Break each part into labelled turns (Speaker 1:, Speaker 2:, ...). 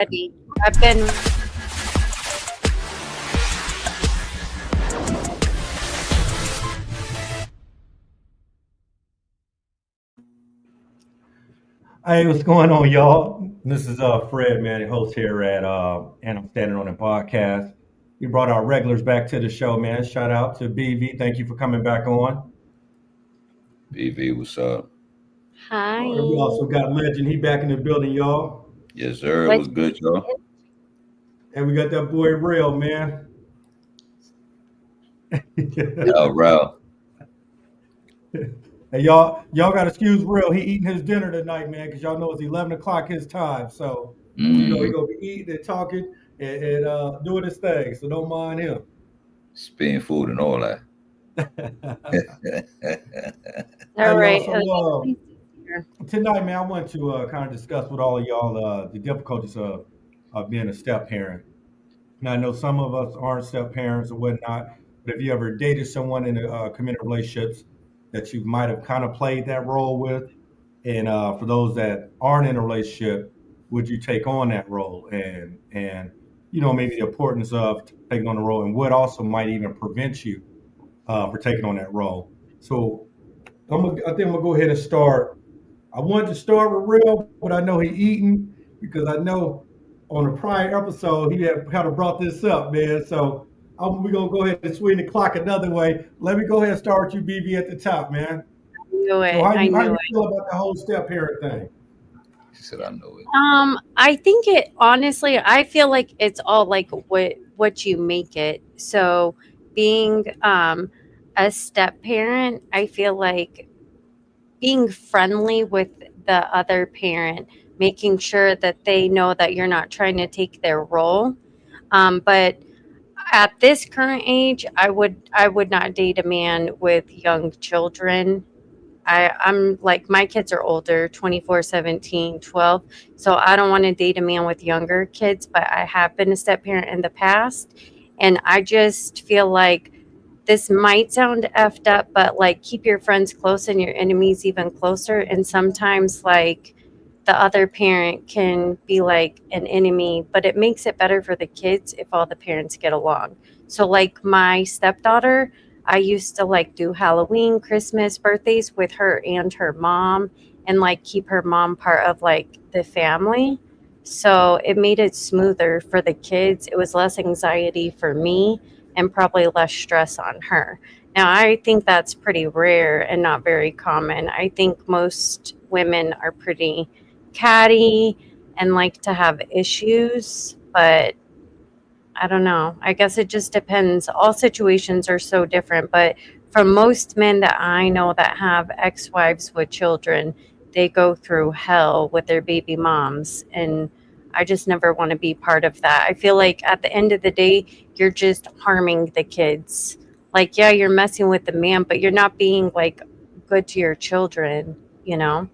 Speaker 1: Ready. I've been
Speaker 2: Hey, what's going on, y'all? This is Fred, man, the host here at and I'm standing on the podcast. We brought our regulars back to the show, man. Shout out to BV. Thank you for coming back on.
Speaker 3: BV, what's up?
Speaker 2: Oh, and we
Speaker 1: Hi.
Speaker 2: also got Legend. He back in the building, y'all.
Speaker 3: Yes, sir.
Speaker 1: What
Speaker 3: What's good, y'all?
Speaker 2: And we got that boy Real, man.
Speaker 3: Al Ralph.
Speaker 2: Hey, y'all got to excuse Real. He eating his dinner tonight, man, because y'all know it's 11 o'clock his time. So he
Speaker 3: Mm,
Speaker 2: gonna be eating and talking and doing his thing. So don't mind him.
Speaker 3: spitting food and all that.
Speaker 1: all
Speaker 2: Hey, y'all.
Speaker 1: right.
Speaker 2: So
Speaker 1: Please here.
Speaker 2: tonight, man, I want to kind of discuss with all of y'all the difficulties of being a step parent. Now, I know some of us aren't step parents or whatnot, but if you ever dated someone in committed relationships that you might have kind of played that role with, and for those that aren't in a relationship, would you take on that role? And maybe the importance of taking on the role, and what also might even prevent you for taking on that role. So I think I'm gonna go ahead and start. I wanted to start with Real, but I know he eating because I know on a prior episode he had kind of brought this up, man. So we're gonna go ahead and swing the clock another way. Let me go ahead and start with you, BB, at the top, man.
Speaker 1: I knew
Speaker 2: So
Speaker 1: it.
Speaker 2: how
Speaker 1: I
Speaker 2: you how
Speaker 1: knew
Speaker 2: you
Speaker 1: it.
Speaker 2: feel about the whole step parent thing?
Speaker 3: She said, I know it.
Speaker 1: I think it honestly, I feel like it's all like what you make it. So being a step parent, I feel like being friendly with the other parent, making sure that they know that you're not trying to take their role. But at this current age, I would not date a man with young children. I'm like my kids are older, 24, 17, 12. So I don't want to date a man with younger kids, but I have been a step parent in the past. And I just feel like this might sound effed up, but like keep your friends close and your enemies even closer. And sometimes like the other parent can be like an enemy, but it makes it better for the kids if all the parents get along. So like my stepdaughter, I used to like do Halloween, Christmas, birthdays with her and her mom and like keep her mom part of like the family. So it made it smoother for the kids. It was less anxiety for me and probably less stress on her. Now, I think that's pretty rare and not very common. I think most women are pretty catty and like to have issues, but I don't know. I guess it just depends. All situations are so different, but for most men that I know that have ex-wives with children, they go through hell with their baby moms, and I just never want to be part of that. I feel like at the end of the day, you're just harming the kids. Like, yeah, you're messing with the man, but you're not being like good to your children, you know?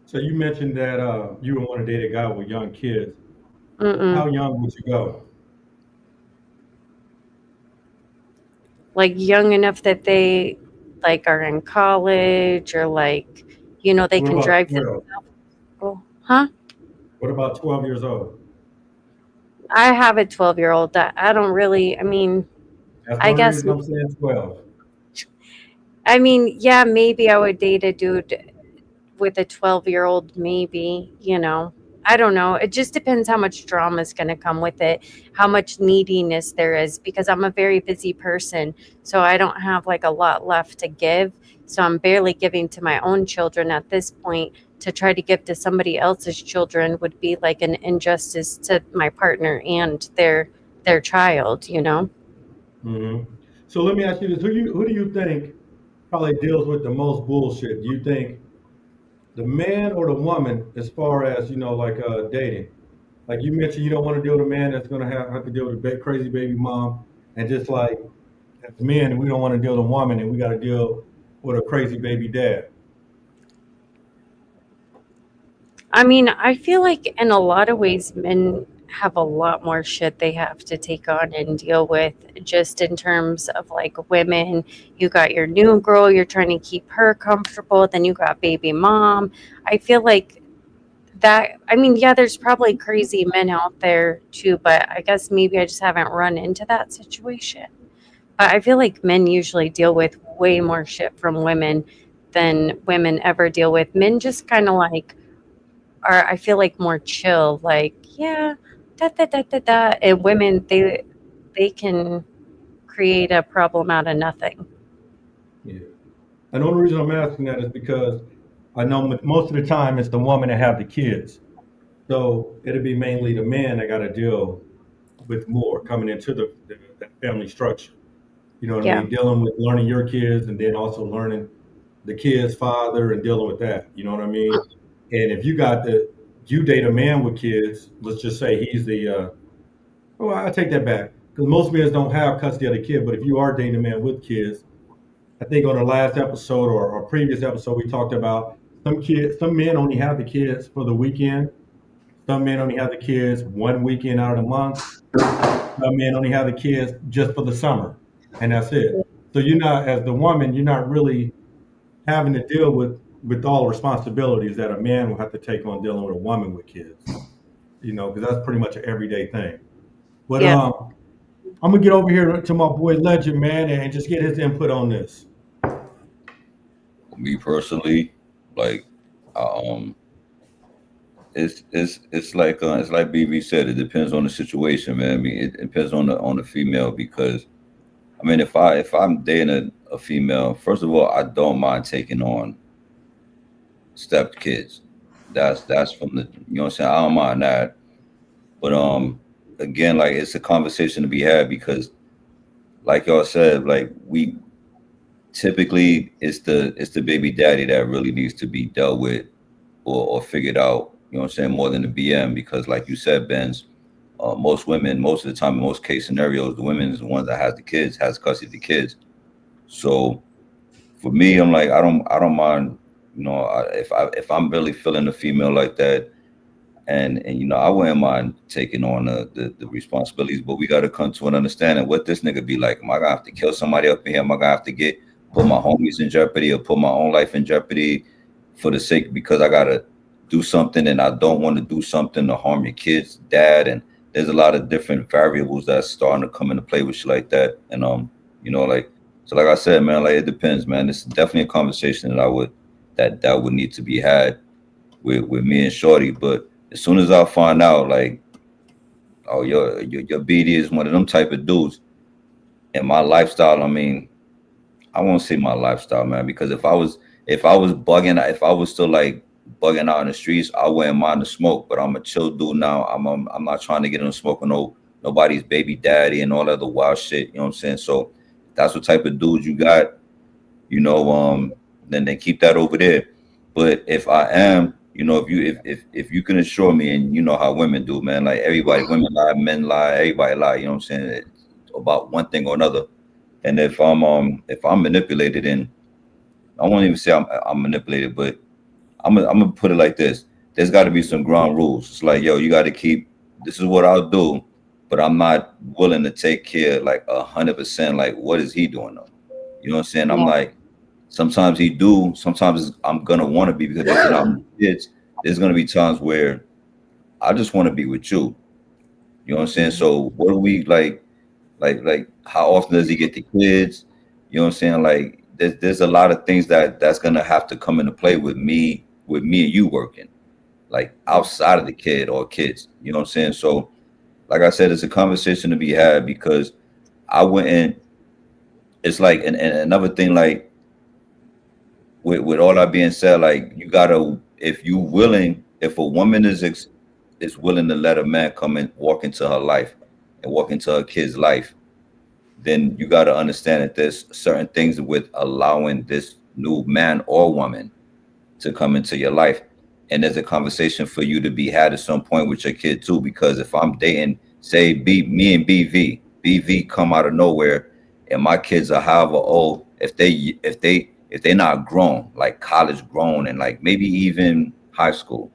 Speaker 2: So you mentioned that you would want to date a guy with young kids.
Speaker 1: Mm-mm.
Speaker 2: How young would you go?
Speaker 1: Like young enough that they like are in college or like they
Speaker 2: What
Speaker 1: can
Speaker 2: about
Speaker 1: drive
Speaker 2: 12?
Speaker 1: themselves. Oh, huh?
Speaker 2: What about 12 years old?
Speaker 1: I have a 12-year old that I don't really, I mean,
Speaker 2: That's the
Speaker 1: I
Speaker 2: only
Speaker 1: guess
Speaker 2: reason I'm saying 12.
Speaker 1: yeah, maybe I would date a dude with a 12-year-old, maybe, I don't know. It just depends how much drama is going to come with it, how much neediness there is, because I'm a very busy person. So I don't have like a lot left to give. So I'm barely giving to my own children at this point. To try to give to somebody else's children would be like an injustice to my partner and their child.
Speaker 2: hmm So let me ask you this: who do you think probably deals with the most bullshit? Do you think the man or the woman, as far as like dating? Like you mentioned, you don't want to deal with a man that's going to have to deal with a crazy baby mom, and just like as men, we don't want to deal with a woman, and we got to deal with a crazy baby dad.
Speaker 1: I mean, I feel like in a lot of ways, men have a lot more shit they have to take on and deal with, just in terms of like women. You got your new girl, you're trying to keep her comfortable, then you got baby mom. I feel like that, I mean, yeah, there's probably crazy men out there too, but I guess maybe I just haven't run into that situation. But I feel like men usually deal with way more shit from women than women ever deal with. Men just kind of like are, I feel like, more chill, like, yeah, da da da da da. And women, they can create a problem out of nothing.
Speaker 2: Yeah. And the only reason I'm asking that is because I know most of the time it's the woman that have the kids. So it'll be mainly the man that got to deal with more coming into that family structure. You know what I
Speaker 1: Yeah,
Speaker 2: mean? Dealing with learning your kids and then also learning the kid's father and dealing with that. You know what I mean? And if you date a man with kids, let's just say he's oh, I take that back. Because most men don't have custody of the kid. But if you are dating a man with kids, I think on the last episode or previous episode, we talked about some men only have the kids for the weekend. Some men only have the kids one weekend out of the month. Some men only have the kids just for the summer, and that's it. So you're not, as the woman, you're not really having to deal with all the responsibilities that a man will have to take on dealing with a woman with kids. You know, because that's pretty much an everyday thing. But
Speaker 1: yeah.
Speaker 2: I'm gonna get over here to my boy Legend, man, and just get his input on this.
Speaker 3: Me personally, like, um, it's like BB said. It depends on the situation, man. I mean, it depends on the female because I mean, if I'm dating a female, first of all, I don't mind taking on step kids. That's from the you know what I'm saying. I don't mind that, but again, like it's a conversation to be had because, like y'all said, like we typically it's the baby daddy that really needs to be dealt with or figured out. You know what I'm saying more than the BM because, like you said, Ben's. Most women, most of the time, in most case scenarios, the women is the ones that has the kids, has custody of the kids. So for me, I'm like, I don't mind, if I'm really feeling a female like that, and I wouldn't mind taking on the responsibilities, but we got to come to an understanding what this nigga be like. Am I gonna have to kill somebody up in here? Am I gonna have to put my homies in jeopardy or put my own life in jeopardy for the sake because I gotta do something and I don't want to do something to harm your kid's dad? And there's a lot of different variables that's starting to come into play with shit like that. And like so, like I said, man, like it depends, man. It's definitely a conversation that would need to be had with me and Shorty. But as soon as I find out, like, oh, your BD is one of them type of dudes, and my lifestyle, I mean, I won't say my lifestyle, man, because if I was bugging, if I was still like bugging out in the streets, I wouldn't mind the smoke. But I'm a chill dude now. I'm not trying to get in the smoke with nobody's baby daddy and all that other wild shit. You know what I'm saying? So that's what type of dude you got. Then they keep that over there. But if I am, if you can assure me, and you know how women do, man, like everybody, women lie, men lie, everybody lie. You know what I'm saying? It's about one thing or another. And if I'm manipulated, and I won't even say I'm manipulated, but I'm gonna put it like this: there's got to be some ground rules. It's like, yo, you got to keep. This is what I'll do, but I'm not willing to take care like 100%. Like, what is he doing though? You know what I'm saying? I'm
Speaker 1: Yeah.
Speaker 3: like, sometimes he do. Sometimes I'm gonna want to be because if you're not my kids, there's gonna be times where I just want to be with you. You know what I'm saying? So what do we like how often does he get the kids? You know what I'm saying? Like there's a lot of things that's gonna have to come into play with me and you working like outside of the kid or kids. You know what I'm saying? So like I said, it's a conversation to be had because I wouldn't. It's like and another thing like with all that being said, like you gotta if you willing if a woman is willing to let a man come and walk into her life and walk into her kid's life, then you got to understand that there's certain things with allowing this new man or woman to come into your life. And there's a conversation for you to be had at some point with your kid too. Because if I'm dating, say me and BV come out of nowhere, and my kids are however old, if they not grown, like college grown, and like maybe even high school,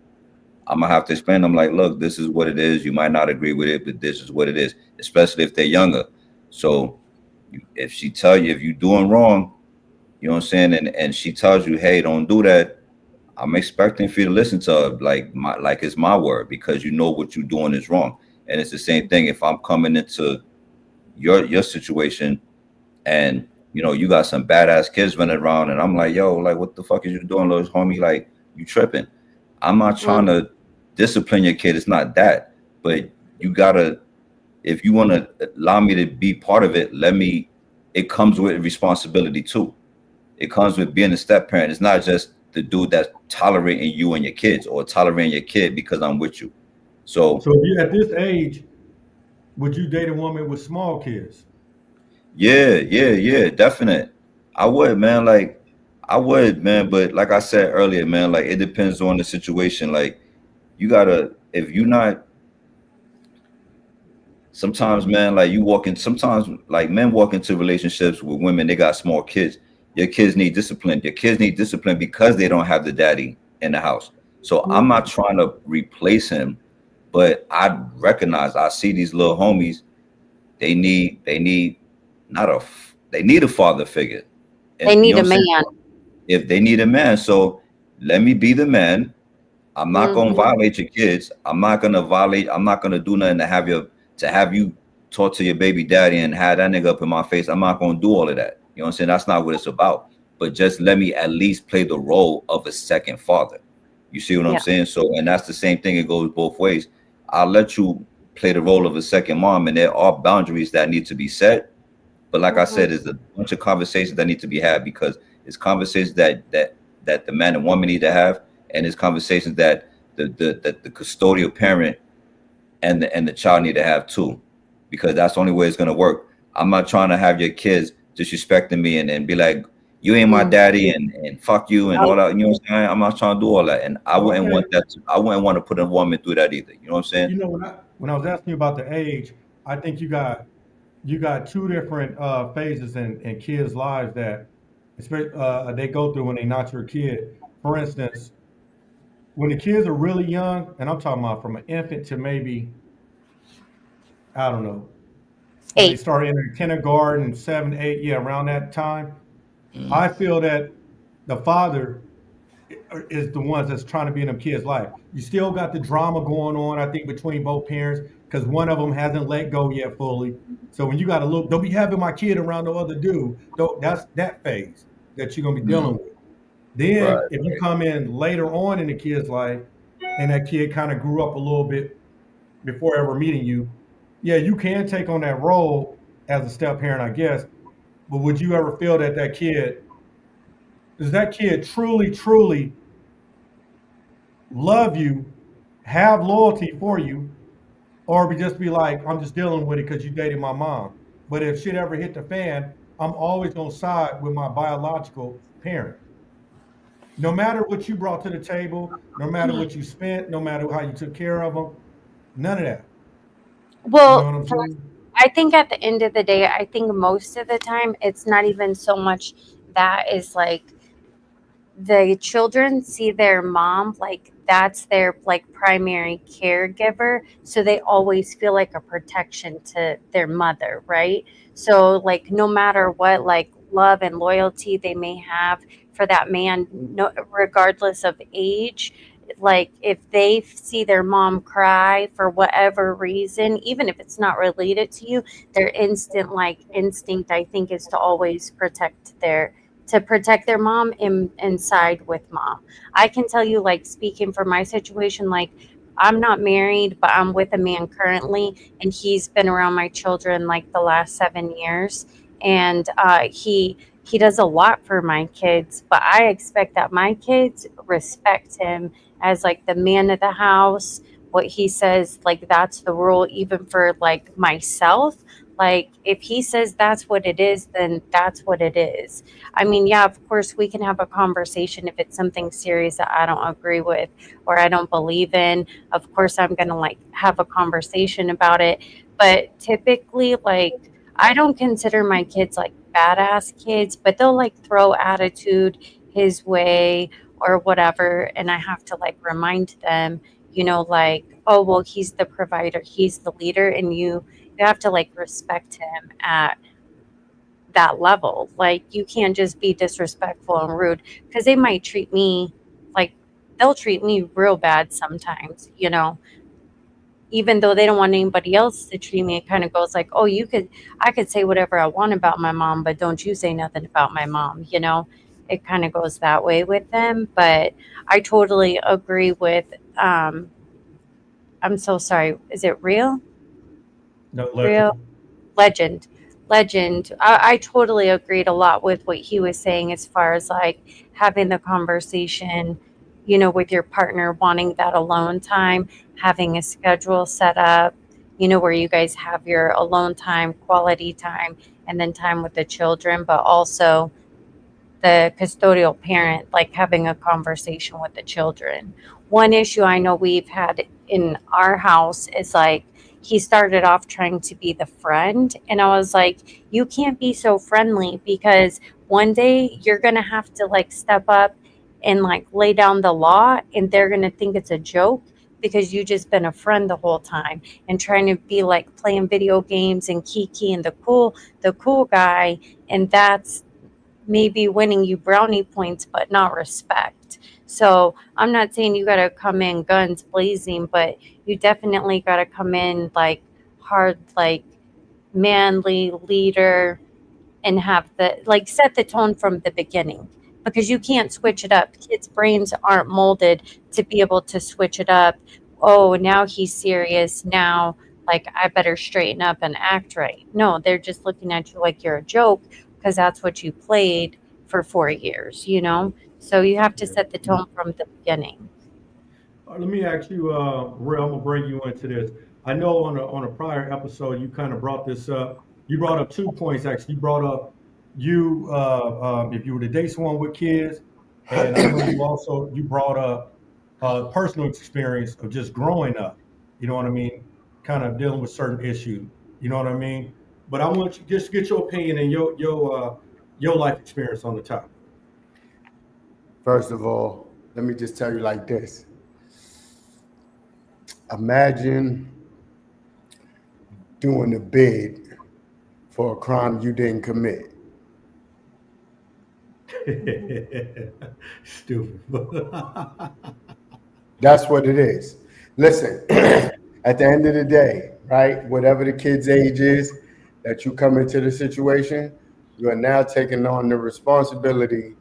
Speaker 3: I'm gonna have to explain them like, look, this is what it is. You might not agree with it, but this is what it is. Especially if they're younger. So if she tell you if you're doing wrong, you know what I'm saying, and she tells you, hey, don't do that. I'm expecting for you to listen to like it's my word because you know what you're doing is wrong. And it's the same thing if I'm coming into your situation and you got some badass kids running around and I'm like, yo, like what the fuck is you doing, little homie? Like you tripping. I'm not trying
Speaker 1: Mm.
Speaker 3: to discipline your kid. It's not that. But you gotta, if you wanna allow me to be part of it, let me it comes with responsibility too. It comes with being a step parent. It's not just the dude that's tolerating you and your kids or tolerating your kid because I'm with you. So
Speaker 2: So if you at this age, would you date a woman with small kids?
Speaker 3: yeah, yeah, yeah, definite. I would, man. Like I would, man. But like I said earlier, man, like it depends on the situation. Like you gotta, if you're not, sometimes, man, like you walk in, sometimes like men walk into relationships with women, they got small kids. Your kids need discipline. Your kids need discipline because they don't have the daddy in the house. So I'm
Speaker 1: Mhm.
Speaker 3: not trying to replace him, but I recognize I see these little homies, they need not a they need a father figure.
Speaker 1: They
Speaker 3: And you
Speaker 1: need
Speaker 3: know
Speaker 1: a
Speaker 3: what I'm saying?
Speaker 1: man.
Speaker 3: If they need a man, so let me be the man. I'm not gonna
Speaker 1: Mhm.
Speaker 3: violate your kids. I'm not gonna do nothing to have you talk to your baby daddy and have that nigga up in my face. I'm not gonna do all of that. You know what I'm saying? That's not what it's about. But just let me at least play the role of a second father. You see what I'm
Speaker 1: Yeah.
Speaker 3: saying? So, and that's the same thing, it goes both ways. I'll let you play the role of a second mom, and there are boundaries that need to be set. But like I
Speaker 1: Mhm.
Speaker 3: said, there's a bunch of conversations that need to be had because it's conversations that the man and woman need to have, and it's conversations that the custodial parent and the child need to have too, because that's the only way it's gonna work. I'm not trying to have your kids disrespecting me and be like, you ain't my
Speaker 1: Mm.
Speaker 3: daddy and fuck you and all
Speaker 1: Oh,
Speaker 3: that. You know what I'm saying? I'm not trying to do all that, and I
Speaker 2: Well,
Speaker 3: wouldn't
Speaker 2: okay.
Speaker 3: want that. I wouldn't want to put a woman through that either. You know what I'm saying?
Speaker 2: When I was asking you about the age, I think you got two different phases in kids' lives that they go through when they're not your kid. For instance, when the kids are really young, and I'm talking about from an infant to maybe, I don't know, when they
Speaker 1: 8.
Speaker 2: start entering kindergarten, 7, 8, yeah, around that time,
Speaker 3: Mm,
Speaker 2: I feel that the father is the ones that's trying to be in them kids' life. You still got the drama going on, I think, between both parents because one of them hasn't let go yet fully. So when you got to look, don't be having my kid around the other dude. That's that phase that you're gonna be
Speaker 3: mm,
Speaker 2: dealing with. Then
Speaker 3: right.
Speaker 2: if you come in later on in the kid's life, and that kid kind of grew up a little bit before ever meeting you, yeah, you can take on that role as a step parent, I guess. But would you ever feel that does that kid truly, truly love you, have loyalty for you, or we just be like, I'm just dealing with it because you dated my mom. But if shit ever hit the fan, I'm always gonna side with my biological parent. No matter what you brought to the table, no matter what you spent, no matter how you took care of them, none of that. You know
Speaker 1: Well,
Speaker 2: what I'm
Speaker 1: for
Speaker 2: saying?
Speaker 1: I think at the end of the day, I think most of the time it's not even so much that is like the children see their mom like that's their like primary caregiver, so they always feel like a protection to their mother, right? So like no matter what like love and loyalty they may have for that man, no, regardless of age, like if they see their mom cry for whatever reason, even if it's not related to you, their instinct I think is to always protect their mom and side with mom. I can tell you, like, speaking for my situation, like, I'm not married, but I'm with a man currently, and he's been around my children like the last 7 years. And he does a lot for my kids, but I expect that my kids respect him as like the man of the house. What he says, like that's the rule, even for like myself. Like if he says that's what it is, then that's what it is. I mean, yeah, of course, we can have a conversation if it's something serious that I don't agree with or I don't believe in. Of course, I'm going to like have a conversation about it. But typically, like, I don't consider my kids like badass kids, but they'll like throw attitude his way or whatever. And I have to like remind them, like, oh, well, he's the provider, he's the leader, and you have to like respect him at that level. Like you can't just be disrespectful and rude because they might treat me like they'll treat me real bad sometimes, you know, even though they don't want anybody else to treat me. It kind of goes like, oh, I could say whatever I want about my mom, but don't you say nothing about my mom, you know? It kind of goes that way with them. But I totally agree with, um, I'm so sorry. Is it real?
Speaker 2: No,
Speaker 1: Real?
Speaker 2: legend.
Speaker 1: Legend. Legend. I totally agreed a lot with what he was saying as far as like having the conversation, you know, with your partner, wanting that alone time, having a schedule set up, you know, where you guys have your alone time, quality time, and then time with the children, but also the custodial parent, like having a conversation with the children. One issue I know we've had in our house is like he started off trying to be the friend, and I was like, you can't be so friendly because one day you're going to have to like step up and like lay down the law, and they're going to think it's a joke because you just been a friend the whole time and trying to be like playing video games and kiki and the cool guy, and that's maybe winning you brownie points, but not respect. So I'm not saying you got to come in guns blazing, but you definitely got to come in like hard, like manly leader, and have the like set the tone from the beginning, because you can't switch it up. Kids' brains aren't molded to be able to switch it up. Oh, now he's serious. Now, like, I better straighten up and act right. No, they're just looking at you like you're a joke because that's what you played for 4 years, you know? So you have to
Speaker 2: Yeah.
Speaker 1: set the tone from the beginning.
Speaker 2: Let me ask you, Real, I'm gonna bring you into this. I know on a prior episode you kind of brought this up. You brought up 2 points actually. You brought up if you were to date someone with kids, and I know you brought up personal experience of just growing up. You know what I mean? Kind of dealing with certain issues. You know what I mean? But I want you just get your opinion and your life experience on the topic.
Speaker 4: First of all, let me just tell you like this. Imagine doing a bid for a crime you didn't commit.
Speaker 2: Stupid.
Speaker 4: That's what it is. Listen, at the end of the day, right, whatever the kid's age is that you come into the situation, you are now taking on the responsibility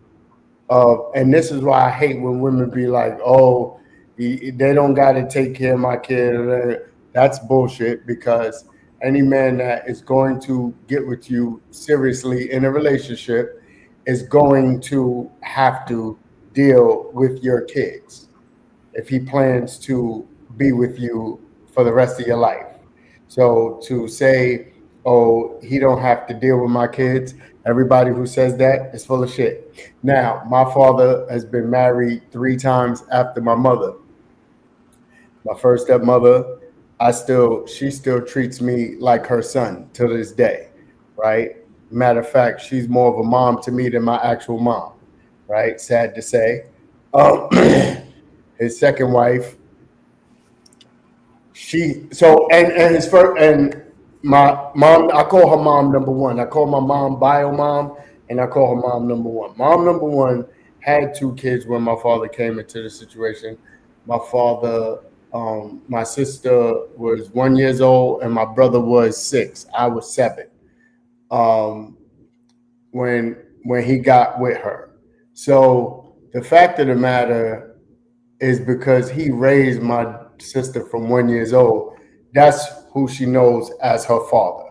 Speaker 4: of, and this is why I hate when women be like, oh, they don't got to take care of my kid. That's bullshit, because any man that is going to get with you seriously in a relationship is going to have to deal with your kids if he plans to be with you for the rest of your life. So to say, oh, he don't have to deal with my kids, everybody who says that is full of shit. Now, my father has been married 3 times after my mother. My first stepmother, she still treats me like her son to this day, right? Matter of fact, she's more of a mom to me than my actual mom, right? Sad to say. Um, his second wife, and his first, and my mom, I call her mom number one. I call my mom bio mom, and I call her mom number one. Mom number one had 2 kids when my father came into the situation. My father, my sister was 1 years old, and my brother was 6. I was 7 um, when he got with her. So the fact of the matter is, because he raised my sister from 1 years old, that's who she knows as her father.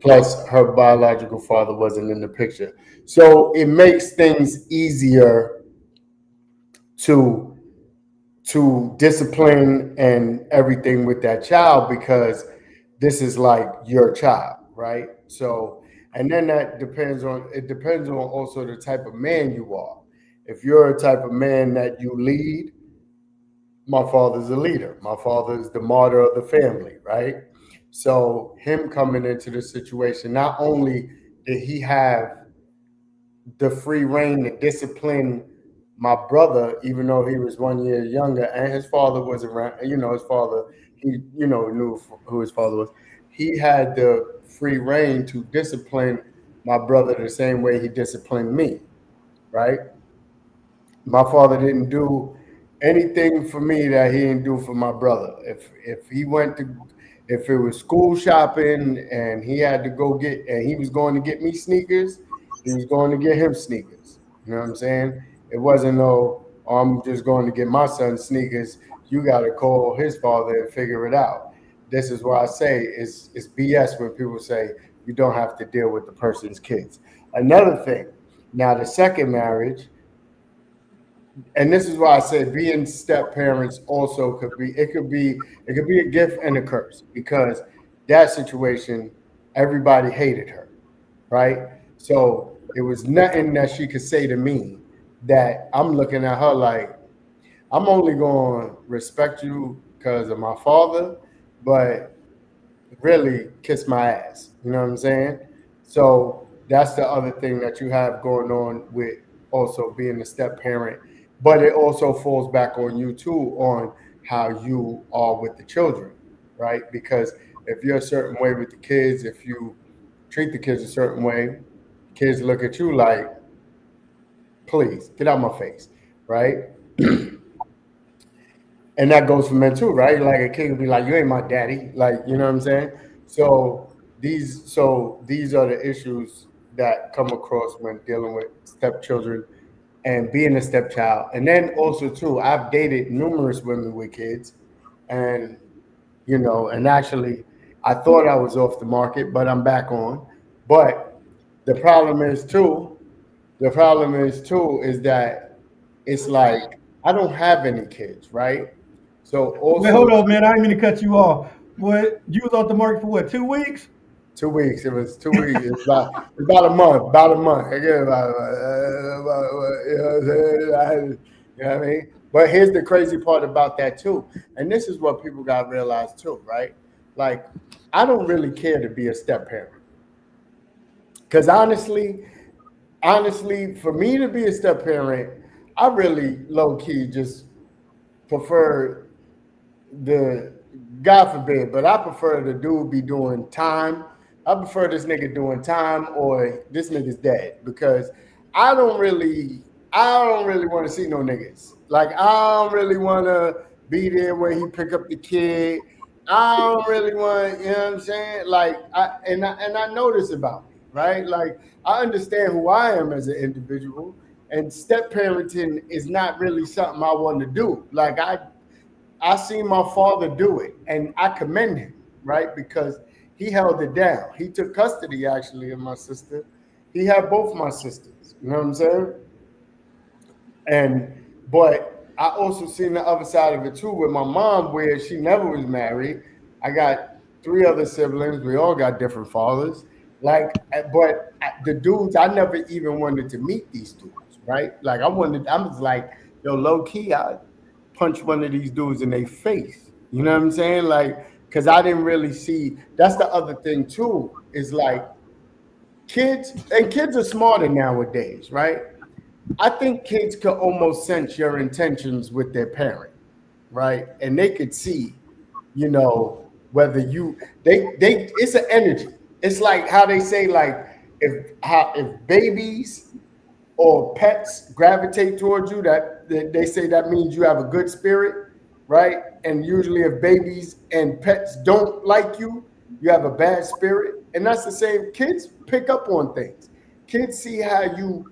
Speaker 4: Plus, her biological father wasn't in the picture. So it makes things easier to discipline and everything with that child, because this is like your child, right? So, and then it depends on also the type of man you are. If you're a type of man that you lead, my father's a leader. My father is the martyr of the family, right? So him coming into the situation, not only did he have the free reign to discipline my brother, even though he was 1 year younger, and his father was around, his father, he, knew who his father was. He had the free reign to discipline my brother the same way he disciplined me, right? My father didn't do anything for me that he didn't do for my brother. If he went to, if it was school shopping and he had to go get, and he was going to get me sneakers, he was going to get him sneakers. You know what I'm saying? It wasn't no, oh, I'm just going to get my son sneakers. You got to call his father and figure it out. This is why I say it's BS when people say you don't have to deal with the person's kids. Another thing, now the second marriage, and this is why I say being step parents also could be, it could be a gift and a curse, because that situation, everybody hated her, right? So it was nothing that she could say to me that I'm looking at her like, I'm only going to respect you because of my father, but really kiss my ass. You know what I'm saying? So that's the other thing that you have going on with also being a step parent. But it also falls back on you too, on how you are with the children, right? Because if you're a certain way with the kids, if you treat the kids a certain way, kids look at you like, please get out my face, right? And that goes for men too, right? Like a kid would be like, "You ain't my daddy," like, you know what I'm saying? So these are the issues that come across when dealing with stepchildren and being a stepchild. And then also too, I've dated numerous women with kids, and and actually, I thought I was off the market, but I'm back on. But the problem is too, is that it's like I don't have any kids, right? So
Speaker 2: Wait,
Speaker 4: also
Speaker 2: hold on, man. I didn't mean to cut you off. What, you was off the market for what, 2 weeks?
Speaker 4: 2 weeks. It was 2 weeks. It's about a month. About a month. Again, you know what I'm saying? You know what I mean? But here's the crazy part about that too, and this is what people got to realize too, right? Like, I don't really care to be a step parent, because honestly, for me to be a step parent, I really low key just prefer the, God forbid, but I prefer the dude be doing time. I prefer this nigga doing time, or this nigga's dead, because I don't really I don't really want to see no niggas. Like, I don't really want to be there when he pick up the kid. I don't really want, you know what I'm saying? Like, I know this about me, right? Like, I understand who I am as an individual, and step parenting is not really something I want to do. Like, I seen my father do it, and I commend him, right? Because he held it down. He took custody actually of my sister. He had both my sisters. You know what I'm saying? And but I also seen the other side of it too with my mom, where she never was married. I got three other siblings. We all got different fathers. Like, but the dudes, I never even wanted to meet these dudes, right? Like, I was like, yo, low key, I punch one of these dudes in their face. You know what I'm saying? Like, because I didn't really see. That's the other thing too. Is like, kids are smarter nowadays, right? I think kids could almost sense your intentions with their parent, right? And they could see, whether they it's an energy. It's like how they say, like, if babies or pets gravitate towards you, that they say that means you have a good spirit, right? And usually if babies and pets don't like you have a bad spirit. And that's the same. Kids pick up on things. Kids see how you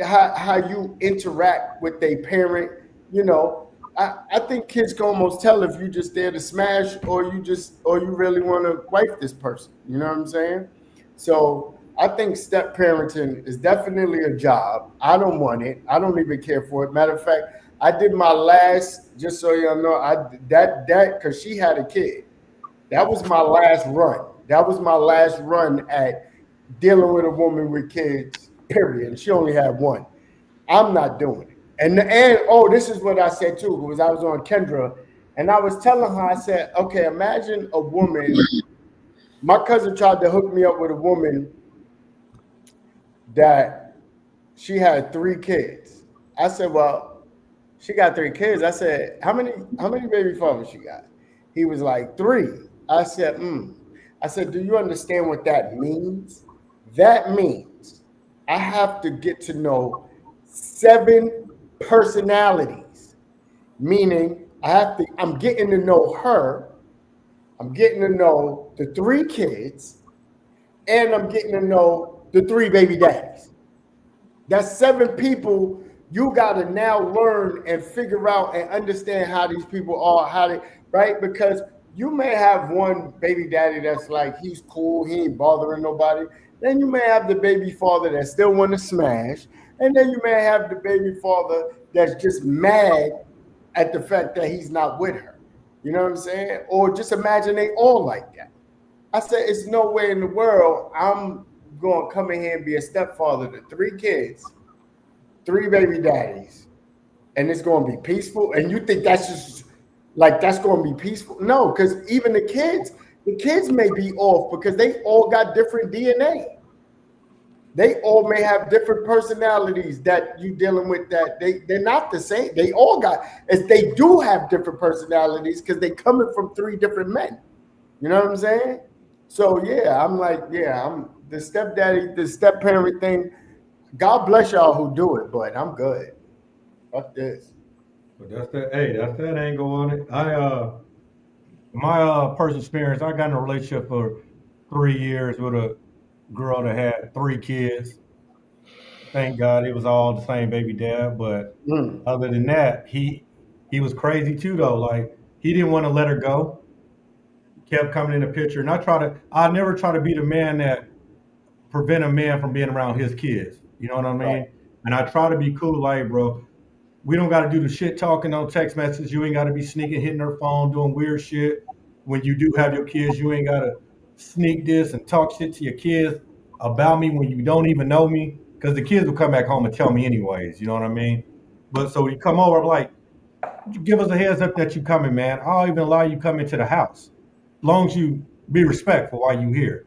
Speaker 4: how you interact with their parent. you know I think kids can almost tell if you just there to smash, or you really want to wife this person. You know what I'm saying? So I think step parenting is definitely a job. I don't want it. I don't even care for it. Matter of fact, I did my last, just so y'all know, that because she had a kid. That was my last run. That was my last run at dealing with a woman with kids, period. And she only had one. I'm not doing it. And oh, this is what I said too, because I was on Kendra, and I was telling her, I said, okay, imagine a woman. My cousin tried to hook me up with a woman that she had three kids. I said, well, she got three kids. I said, how many baby fathers she got? He was like, three. I said, I said, do you understand what that means? That means I have to get to know seven personalities. meaning I'm getting to know her, I'm getting to know the 3 kids, and I'm getting to know the 3 baby daddies. That's 7 people. You got to now learn and figure out and understand how these people are, how they, right? Because you may have one baby daddy that's like, he's cool, he ain't bothering nobody. Then you may have the baby father that still want to smash. And then you may have the baby father that's just mad at the fact that he's not with her. You know what I'm saying? Or just imagine they all like that. I said, it's no way in the world I'm going to come in here and be a stepfather to 3 kids, 3 baby daddies, and it's going to be peaceful. And you think that's just like that's going to be peaceful? No, because even the kids may be off because they all got different DNA. They all may have different personalities that you dealing with that they're not the same. They all got, as they do have different personalities because they coming from 3 different men. You know what I'm saying? So yeah, I'm like, yeah, I'm the stepdaddy, the step parent thing. God bless y'all who do it, but I'm good. Fuck this.
Speaker 2: But that's that. Hey, that's that angle on it. My personal experience, I got in a relationship for 3 years with a girl that had 3 kids. Thank God it was all the same baby dad. But
Speaker 4: Mm.
Speaker 2: other than that, he was crazy too though. Like he didn't want to let her go. Kept coming in the picture, and I never try to be the man that prevent a man from being around his kids. You know what I
Speaker 4: Right.
Speaker 2: mean? And I try to be cool, like bro. We don't got to do the shit talking on text messages. You ain't got to be sneaking, hitting her phone, doing weird shit. When you do have your kids, you ain't got to sneak this and talk shit to your kids about me when you don't even know me. Because the kids will come back home and tell me anyways. You know what I mean? But so you come over, I'm like, give us a heads up that you coming, man. I'll even allow you come into the house, as long as you be respectful while you here.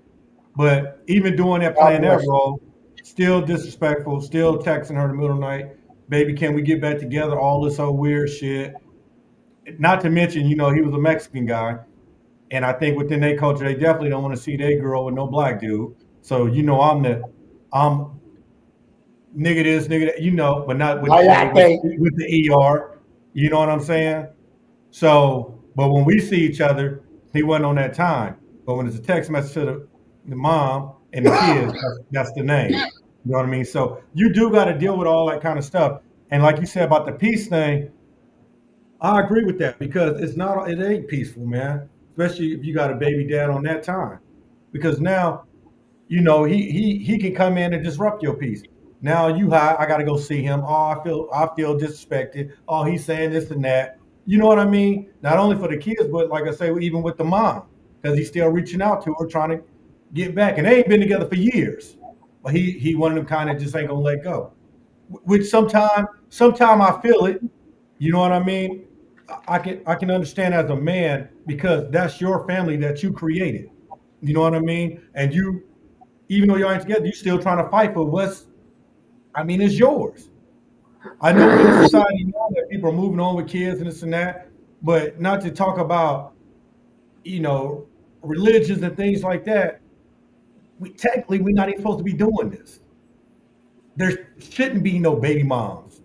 Speaker 2: But even doing that,
Speaker 4: God
Speaker 2: playing that
Speaker 4: bless you.
Speaker 2: role, still disrespectful, still texting her in the middle of the night. Baby, can we get back together? All this old weird shit. Not to mention, he was a Mexican guy. And I think within their culture, they definitely don't want to see their girl with no black dude. So, I'm nigga this, nigga that, but not with the A, with,
Speaker 4: Mayate.
Speaker 2: with the ER. You know what I'm saying? So, but when we see each other, he wasn't on that time. But when it's a text message to the mom and the kids, that's the name. You know what I mean? So you do got to deal with all that kind of stuff. And like you said about the peace thing, I agree with that because it ain't peaceful, man. Especially if you got a baby dad on that time, because now he can come in and disrupt your peace. Now you high, I gotta go see him. Oh, I feel disrespected. Oh, he's saying this and that. You know what I mean? Not only for the kids, but like I say, even with the mom, because he's still reaching out to her, trying to get back. And they ain't been together for years. But he one of them kind of just ain't gonna let go. Which sometime I feel it. You know what I mean? I can understand as a man because that's your family that you created. You know what I mean? And you, even though y'all ain't together, you still trying to fight for it's yours. I know we're in a society now that people are moving on with kids and this and that, but not to talk about, you know, religions and things like that. Technically we're not even supposed to be doing this. There shouldn't be no baby moms.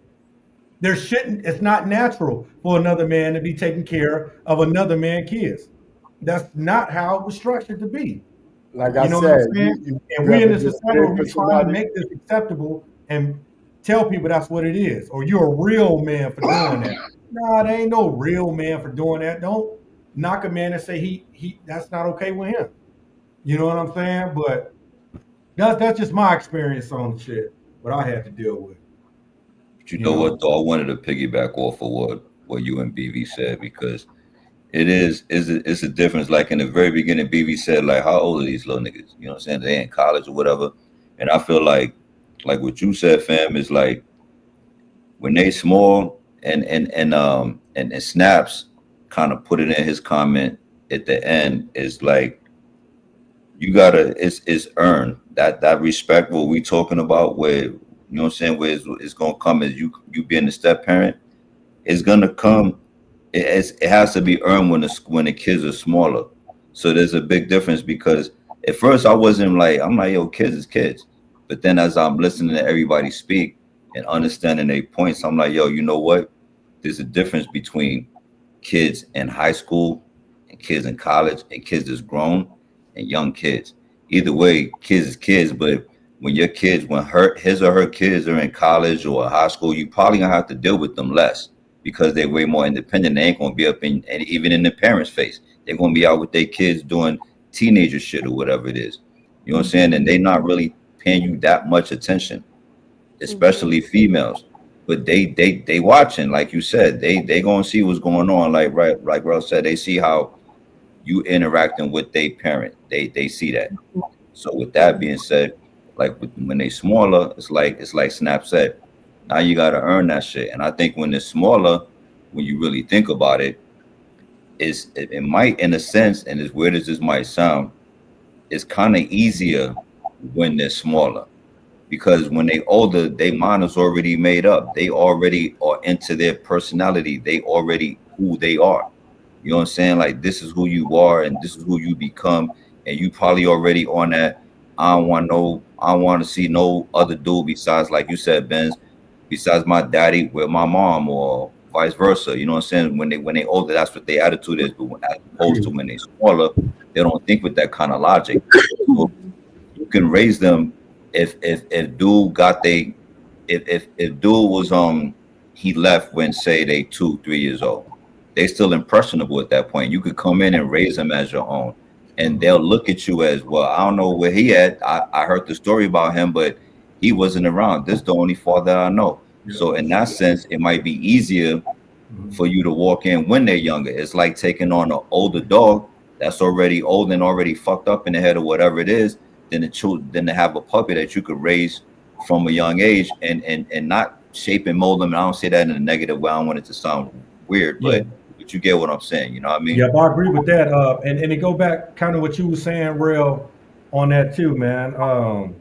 Speaker 2: It's not natural for another man to be taking care of another man's kids. That's not how it was structured to be.
Speaker 4: Like I
Speaker 2: You know what I'm
Speaker 4: said,
Speaker 2: saying? And
Speaker 4: you
Speaker 2: we in
Speaker 4: ever
Speaker 2: a
Speaker 4: just
Speaker 2: society where
Speaker 4: been for
Speaker 2: we trying to
Speaker 4: somebody?
Speaker 2: make this acceptable and tell people that's what it is, or you're a real man for doing that. Nah, there ain't no real man for doing that. Don't knock a man and say he that's not okay with him. You know what I'm saying? But that's just my experience on shit. What I had to deal with.
Speaker 3: But you
Speaker 2: You
Speaker 3: know what
Speaker 2: know.
Speaker 3: though? I wanted to piggyback off of what you and BV said because it's a difference. Like in the very beginning, BV said like, how old are these little niggas? You know what I'm saying? They in college or whatever. And I feel like what you said, fam, is like when they small and Snaps kind of put it in his comment at the end is like you gotta it's earned that respect what we talking about where you know what I'm saying where it's gonna come as you being the step parent it's gonna come it has to be earned when the kids are smaller. So there's a big difference because at first I'm like yo kids is kids, but then as I'm listening to everybody speak and understanding their points I'm like yo you know what there's a difference between kids in high school and kids in college and kids that's grown and young kids. Either way, kids is kids, but when your kids, when his or her kids are in college or high school, you probably gonna have to deal with them less because they're way more independent. They ain't gonna be up in, and even in the parents' face. They're gonna be out with their kids doing teenager shit or whatever it is. You know what I'm saying? And they not really paying you that much attention,
Speaker 1: Mhm.
Speaker 3: especially females. But they watching, like you said, they gonna see what's going on. Like Ralph said, they see how you interacting with their parent. They see that. So with that being said, like when they smaller, it's like Snap said. Now you gotta earn that shit. And I think when it's smaller, when you really think about it, it might in a sense, and as weird as this might sound, it's kind of easier when they're smaller because when they older, their mind is already made up. They already are into their personality. They already who they are. You know what I'm saying? Like this is who you are and this is who you become. And you probably already on that. I don't want to see no other dude besides, like you said, Benz, besides my daddy with my mom or vice versa. You know what I'm saying? When they older, that's what their attitude is. But as opposed to when they smaller, they don't think with that kind of logic. So you can raise them if dude got they if dude was he left when say they 2 3 years old, they still impressionable at that point. You could come in and raise them as your own, and they'll look at you as well. I don't know where he at. I heard the story about him, but he wasn't around. This is the only father I know.
Speaker 2: Yeah.
Speaker 3: So in that sense, it might be easier
Speaker 2: Mhm.
Speaker 3: for you to walk in when they're younger. It's like taking on an older dog that's already old and already fucked up in the head or whatever it is, than to have a puppy that you could raise from a young age and not shape and mold them. And I don't say that in a negative way. I don't want it to sound weird,
Speaker 2: Yeah.
Speaker 3: but you get what I'm saying. You know what I mean?
Speaker 2: Yep, I agree with that. And it go back kind of what you were saying, real on that too, man.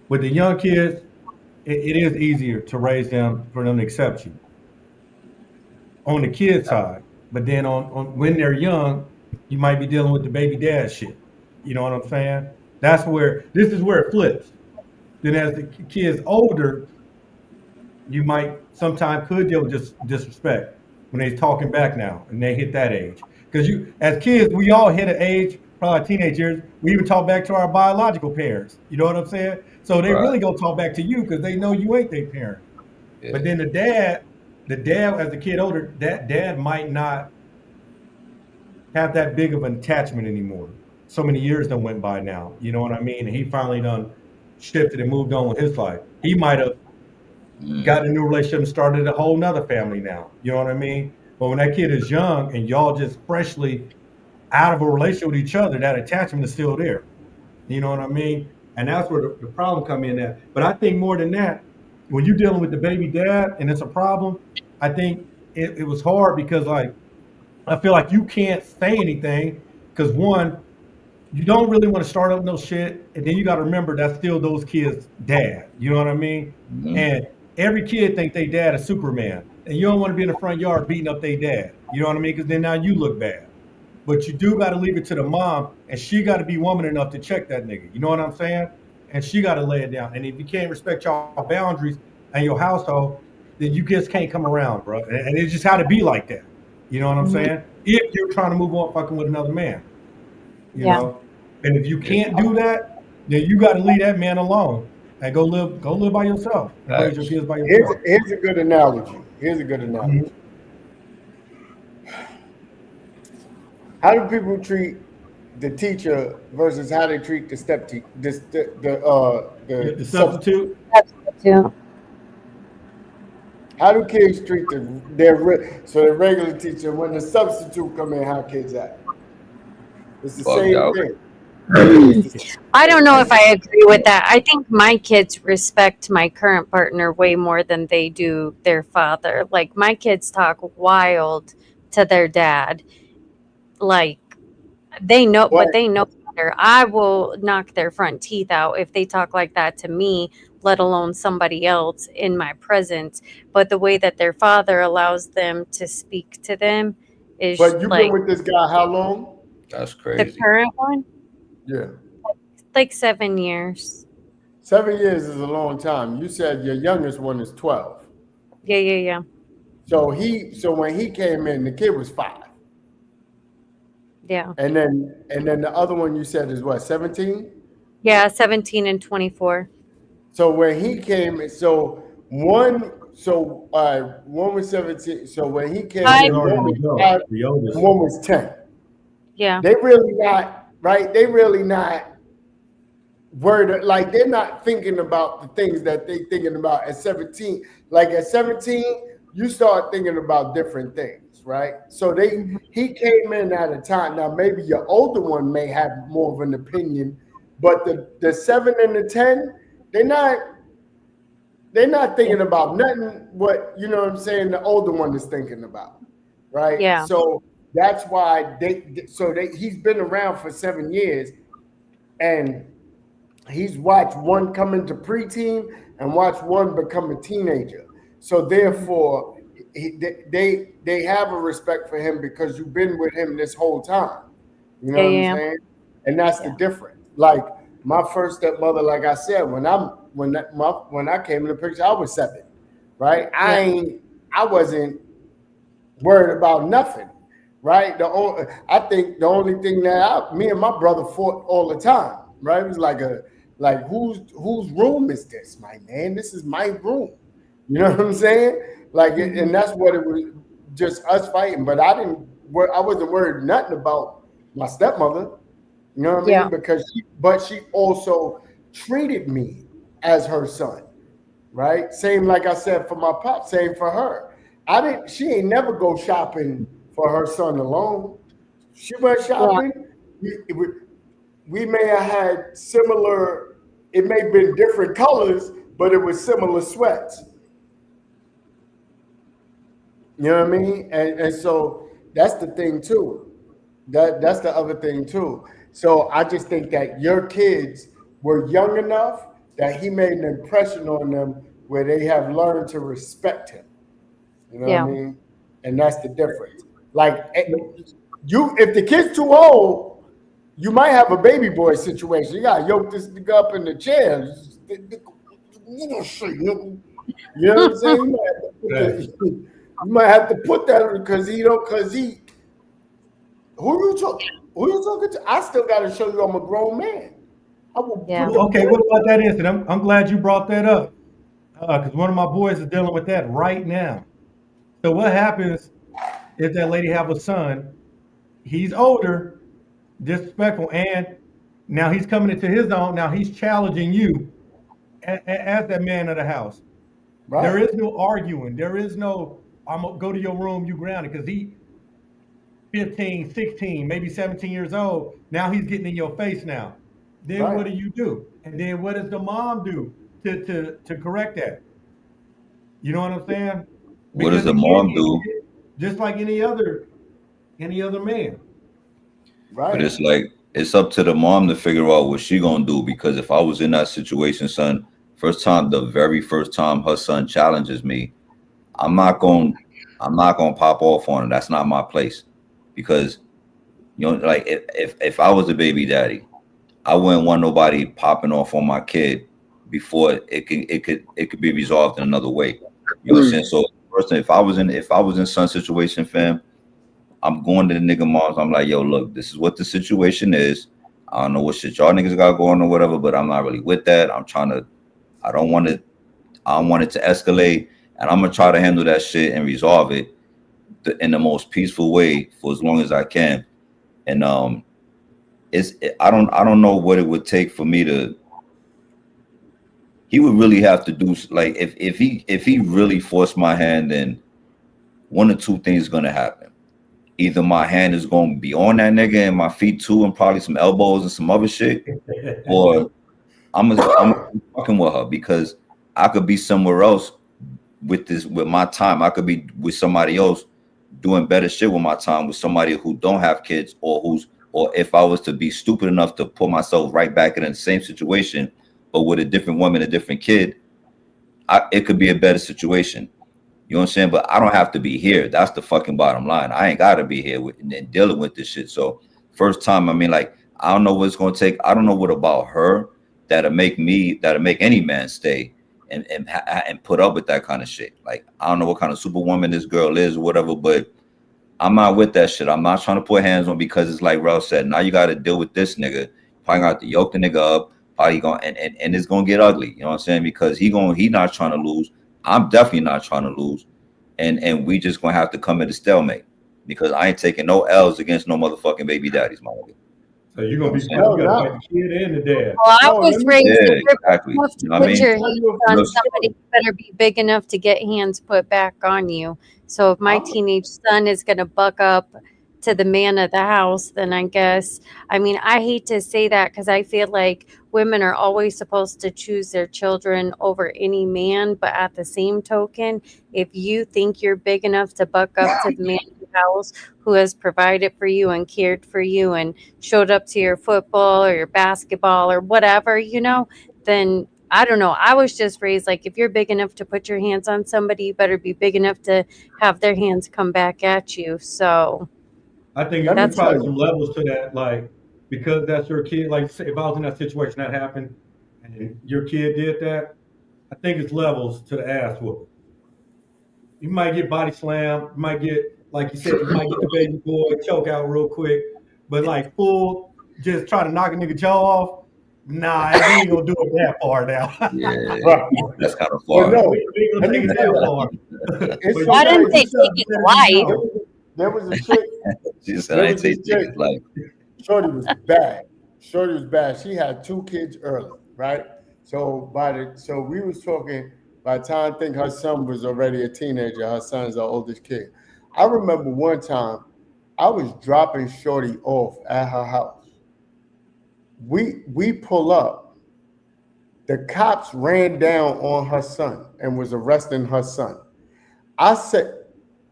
Speaker 2: With the young kids, it is easier to raise them for them to accept you on the kid side. But then on when they're young, you might be dealing with the baby dad shit. You know what I'm saying? That's where this is where it flips. Then as the kids older, you might sometimes could deal with disrespect when they're talking back now and they hit that age. Because you, as kids, we all hit an age, probably teenage years, we even talk back to our biological parents. You know what I'm saying? So they
Speaker 3: Right.
Speaker 2: really gonna talk back to you because they know you ain't their parent. But
Speaker 3: Yeah.
Speaker 2: then the dad as the kid older, that dad might not have that big of an attachment anymore. So many years done went by now. You know what I mean? And he finally done shifted and moved on with his life. He might have
Speaker 3: Mm.
Speaker 2: got a new relationship and started a whole nother family now. You know what I mean? But when that kid is young and y'all just freshly out of a relationship with each other, that attachment is still there. You know what I mean? And that's where the problem come in at. But I think more than that, when you're dealing with the baby dad and it's a problem, I think it was hard because like I feel like you can't say anything because one, you don't really want to start up no shit, and then you got to remember that's still those kids' dad. You know what I mean?
Speaker 3: Hmm.
Speaker 2: And every kid think they dad is Superman, and you don't want to be in the front yard beating up their dad. You know what I mean? Because then now you look bad. But you do got to leave it to the mom, and she got to be woman enough to check that nigga. You know what I'm saying? And she got to lay it down. And if you can't respect y'all boundaries and your household, then you just can't come around, bro. And it just had to be like that. You know what I'm
Speaker 1: Mhm.
Speaker 2: saying? If you're trying to move on fucking with another man, you
Speaker 1: Yeah.
Speaker 2: know. And if you
Speaker 3: Yeah.
Speaker 2: can't do that, then you got to leave that man alone and go live by yourself and raise your
Speaker 3: Facts.
Speaker 2: kids by
Speaker 4: Here's
Speaker 2: yourself.
Speaker 4: here's a good analogy. Here's a good
Speaker 2: Mhm.
Speaker 4: analogy. How do people treat the teacher versus how they treat the step te-
Speaker 2: Yeah,
Speaker 4: the
Speaker 2: the
Speaker 4: substitute?
Speaker 2: substitute.
Speaker 1: That's good too.
Speaker 4: How do kids treat so the regular teacher when the substitute come in? How kids act? It's the
Speaker 3: Bugged
Speaker 4: same
Speaker 3: out.
Speaker 4: thing. It's the same
Speaker 1: I don't
Speaker 4: thing.
Speaker 1: know if I agree with that. I think my kids respect my current partner way more than they do their father. Like my kids talk wild to their dad. Like they know,
Speaker 4: But
Speaker 1: but they know better. I will knock their front teeth out if they talk like that to me, let alone somebody else in my presence. But the way that their father allows them to speak to them is
Speaker 4: but you've been
Speaker 1: like
Speaker 4: with this guy how long?
Speaker 3: That's
Speaker 1: the
Speaker 3: crazy.
Speaker 1: current one,
Speaker 4: Yeah.
Speaker 1: like 7 years.
Speaker 4: 7 years is a long time. You said your youngest one is 12.
Speaker 1: Yeah, yeah, yeah.
Speaker 4: So when he came in, the kid was 5.
Speaker 1: Yeah.
Speaker 4: And then the other one you said is what, 17?
Speaker 1: Yeah, 17 and 24.
Speaker 4: So when he came in, one was 17. So when he came
Speaker 2: He
Speaker 1: I
Speaker 2: was
Speaker 4: in, one
Speaker 2: already an
Speaker 4: was
Speaker 2: adult,
Speaker 4: 5
Speaker 2: the
Speaker 4: and
Speaker 2: oldest.
Speaker 4: one was 10.
Speaker 1: yeah.
Speaker 4: They really not right. They really not word, like they're not thinking about the things that they thinking about at 17. Like at 17, you start thinking about different things, right? So
Speaker 1: Mhm.
Speaker 4: he came in at a time. Now maybe your older one may have more of an opinion, but the 7 and the 10, they're not they're not
Speaker 1: Yeah.
Speaker 4: thinking about nothing what, you know what I'm saying, the older one is thinking about, right?
Speaker 1: Yeah.
Speaker 4: So that's why he's been around for 7 years, and he's watched one come into preteen and watched one become a teenager. So
Speaker 1: Mhm.
Speaker 4: therefore, they have a respect for him because you've been with him this whole time. You know
Speaker 1: Yeah.
Speaker 4: what I'm
Speaker 1: Yeah.
Speaker 4: saying? And that's the
Speaker 1: Yeah.
Speaker 4: difference. Like my first stepmother, like I said, when I came in the picture, I was 7, right?
Speaker 1: Yeah.
Speaker 4: I wasn't worried about nothing, right? I think the only thing that me and my brother fought all the time, right? It was like whose room is this, my man? This is my room. You know what I'm saying? Like,
Speaker 1: Mhm.
Speaker 4: and that's what it was, just us fighting. But I wasn't worried nothing about my stepmother. You know what I
Speaker 1: Yeah.
Speaker 4: mean? But she also treated me as her son, right? Same like I said for my pop, same for her. I didn't. She ain't never go shopping for her son alone. She went
Speaker 1: Yeah.
Speaker 4: shopping. We, we may have had similar. It may have been different colors, but it was similar sweats. You know what I mean? And so that's the thing too. That's the other thing too. So I just think that your kids were young enough that he made an impression on them where they have learned to respect him. You know what I
Speaker 1: Yeah.
Speaker 4: mean? And that's the difference. Like if the kid's too old, you might have a baby boy situation. You gotta yoke this nigga up in the chair. You know what I'm saying?
Speaker 2: Right.
Speaker 4: You might have to put that because he who you talking to? I still gotta show you I'm a grown man. I will put
Speaker 1: Yeah.
Speaker 4: the
Speaker 2: Well, okay, what
Speaker 4: boy.
Speaker 2: about that incident? I'm glad you brought that up because one of my boys is dealing with that right now. So what happens if that lady have a son? He's older, disrespectful, and now he's coming into his own. Now he's challenging you as that man of the house. There
Speaker 4: Right,
Speaker 2: is no arguing. There is no, I'm gonna go to your room, you grounded, because he 15, 16, maybe 17 years old. Now he's getting in your face now. Then
Speaker 4: right,
Speaker 2: what do? And then what does the mom do to correct that? You know what I'm saying?
Speaker 3: What does
Speaker 2: Because
Speaker 3: the
Speaker 2: again,
Speaker 3: mom do?
Speaker 2: just like any other man.
Speaker 3: But
Speaker 4: right,
Speaker 3: it's like it's up to the mom to figure out what she gonna do. Because if I was in that situation, son, the very first time her son challenges me, I'm not going I'm not gonna pop off on him. That's not my place. Because like if I was a baby daddy, I wouldn't want nobody popping off on my kid before it could be resolved in another way. You know what I'm saying? So first thing, if I was in some situation, fam, I'm going to the nigga moms. I'm like, yo, look, this is what the situation is. I don't know what shit y'all niggas got going or whatever, but I'm not really with that. I don't want it. I don't want it to escalate, and I'm gonna try to handle that shit and resolve it in the most peaceful way for as long as I can. And I don't know what it would take for me to. He would really have to do like if he really forced my hand, then one or two things gonna happen. Either my hand is gonna be on that nigga and my feet too, and probably some elbows and some other shit, or I'm fucking with her because I could be somewhere else with my time. I could be with somebody else doing better shit with my time with somebody who don't have kids or if I was to be stupid enough to put myself right back in the same situation, but with a different woman, a different kid, it could be a better situation. You know what I'm saying? But I don't have to be here. That's the fucking bottom line. I ain't got to be here and dealing with this shit. So first time, I mean, like, I don't know what it's going to take. I don't know what about her that'll make any man stay. and put up with that kind of shit. Like, I don't know what kind of superwoman this girl is or whatever, but I'm not with that shit. I'm not trying to put hands on, because it's like Ralph said, now you got to deal with this nigga. Probably got to yoke the nigga up. Probably going and it's gonna get ugly. You know what I'm saying? Because he not trying to lose. I'm definitely not trying to lose, and we just gonna have to come at a stalemate, because I ain't taking no L's against no motherfucking baby daddies, my nigga.
Speaker 2: So you're
Speaker 3: You know
Speaker 2: gonna
Speaker 3: what
Speaker 2: be
Speaker 3: I'm
Speaker 2: you
Speaker 3: saying?
Speaker 2: gotta fight the kid and the dad.
Speaker 1: Well, I
Speaker 4: No,
Speaker 1: was
Speaker 4: let me
Speaker 1: raised
Speaker 3: Yeah,
Speaker 1: if you're big
Speaker 3: exactly.
Speaker 1: enough to
Speaker 3: You know what I
Speaker 1: put
Speaker 3: mean?
Speaker 1: your
Speaker 4: tell
Speaker 1: hands
Speaker 4: you
Speaker 1: on
Speaker 3: You know,
Speaker 1: somebody, you better be big enough to get hands put back on you. So if my
Speaker 4: I'm
Speaker 1: teenage son is going to buck up to the man of the house, then I guess, I mean, I hate to say that because I feel like women are always supposed to choose their children over any man. But at the same token, if you think you're big enough to buck up to the man of the house who has provided for you and cared for you and showed up to your football or your basketball or whatever, then I don't know. I was just raised like if you're big enough to put your hands on somebody, you better be big enough to have their hands come back at you. So
Speaker 2: I think
Speaker 4: let me
Speaker 2: it's
Speaker 1: that's
Speaker 4: tell
Speaker 2: probably
Speaker 4: you.
Speaker 2: some levels to that, like because that's your kid. Like say if I was in that situation that happened, and your kid did that, I think it's levels to the ass whooping. You might get body slammed. You might get, like you said, you might get the baby boy choke out real quick. But like full, just try to knock a nigga jaw off. Nah, we ain't gonna do it that far now.
Speaker 3: yeah,
Speaker 4: Right.
Speaker 3: that's kind of
Speaker 4: But
Speaker 3: far.
Speaker 4: no,
Speaker 2: We ain't
Speaker 4: let
Speaker 2: gonna
Speaker 4: me
Speaker 2: take it
Speaker 4: tell
Speaker 2: that
Speaker 4: you,
Speaker 2: far.
Speaker 4: it's
Speaker 2: But
Speaker 4: some
Speaker 1: I
Speaker 2: you
Speaker 1: didn't
Speaker 2: gotta,
Speaker 1: say
Speaker 2: you
Speaker 4: crazy.
Speaker 1: take
Speaker 2: gotta
Speaker 1: his
Speaker 2: let him
Speaker 1: life.
Speaker 4: There
Speaker 2: know.
Speaker 4: was there was a chick.
Speaker 3: She said,
Speaker 4: There
Speaker 3: I ain't
Speaker 4: was this
Speaker 3: take
Speaker 4: chick.
Speaker 3: niggas life.
Speaker 4: Shorty was bad. Shorty was bad. She had two kids early, right? So we was talking. By the time I think her son was already a teenager, her son's our oldest kid. I remember one time I was dropping Shorty off at her house. We pull up. The cops ran down on her son and was arresting her son. I said,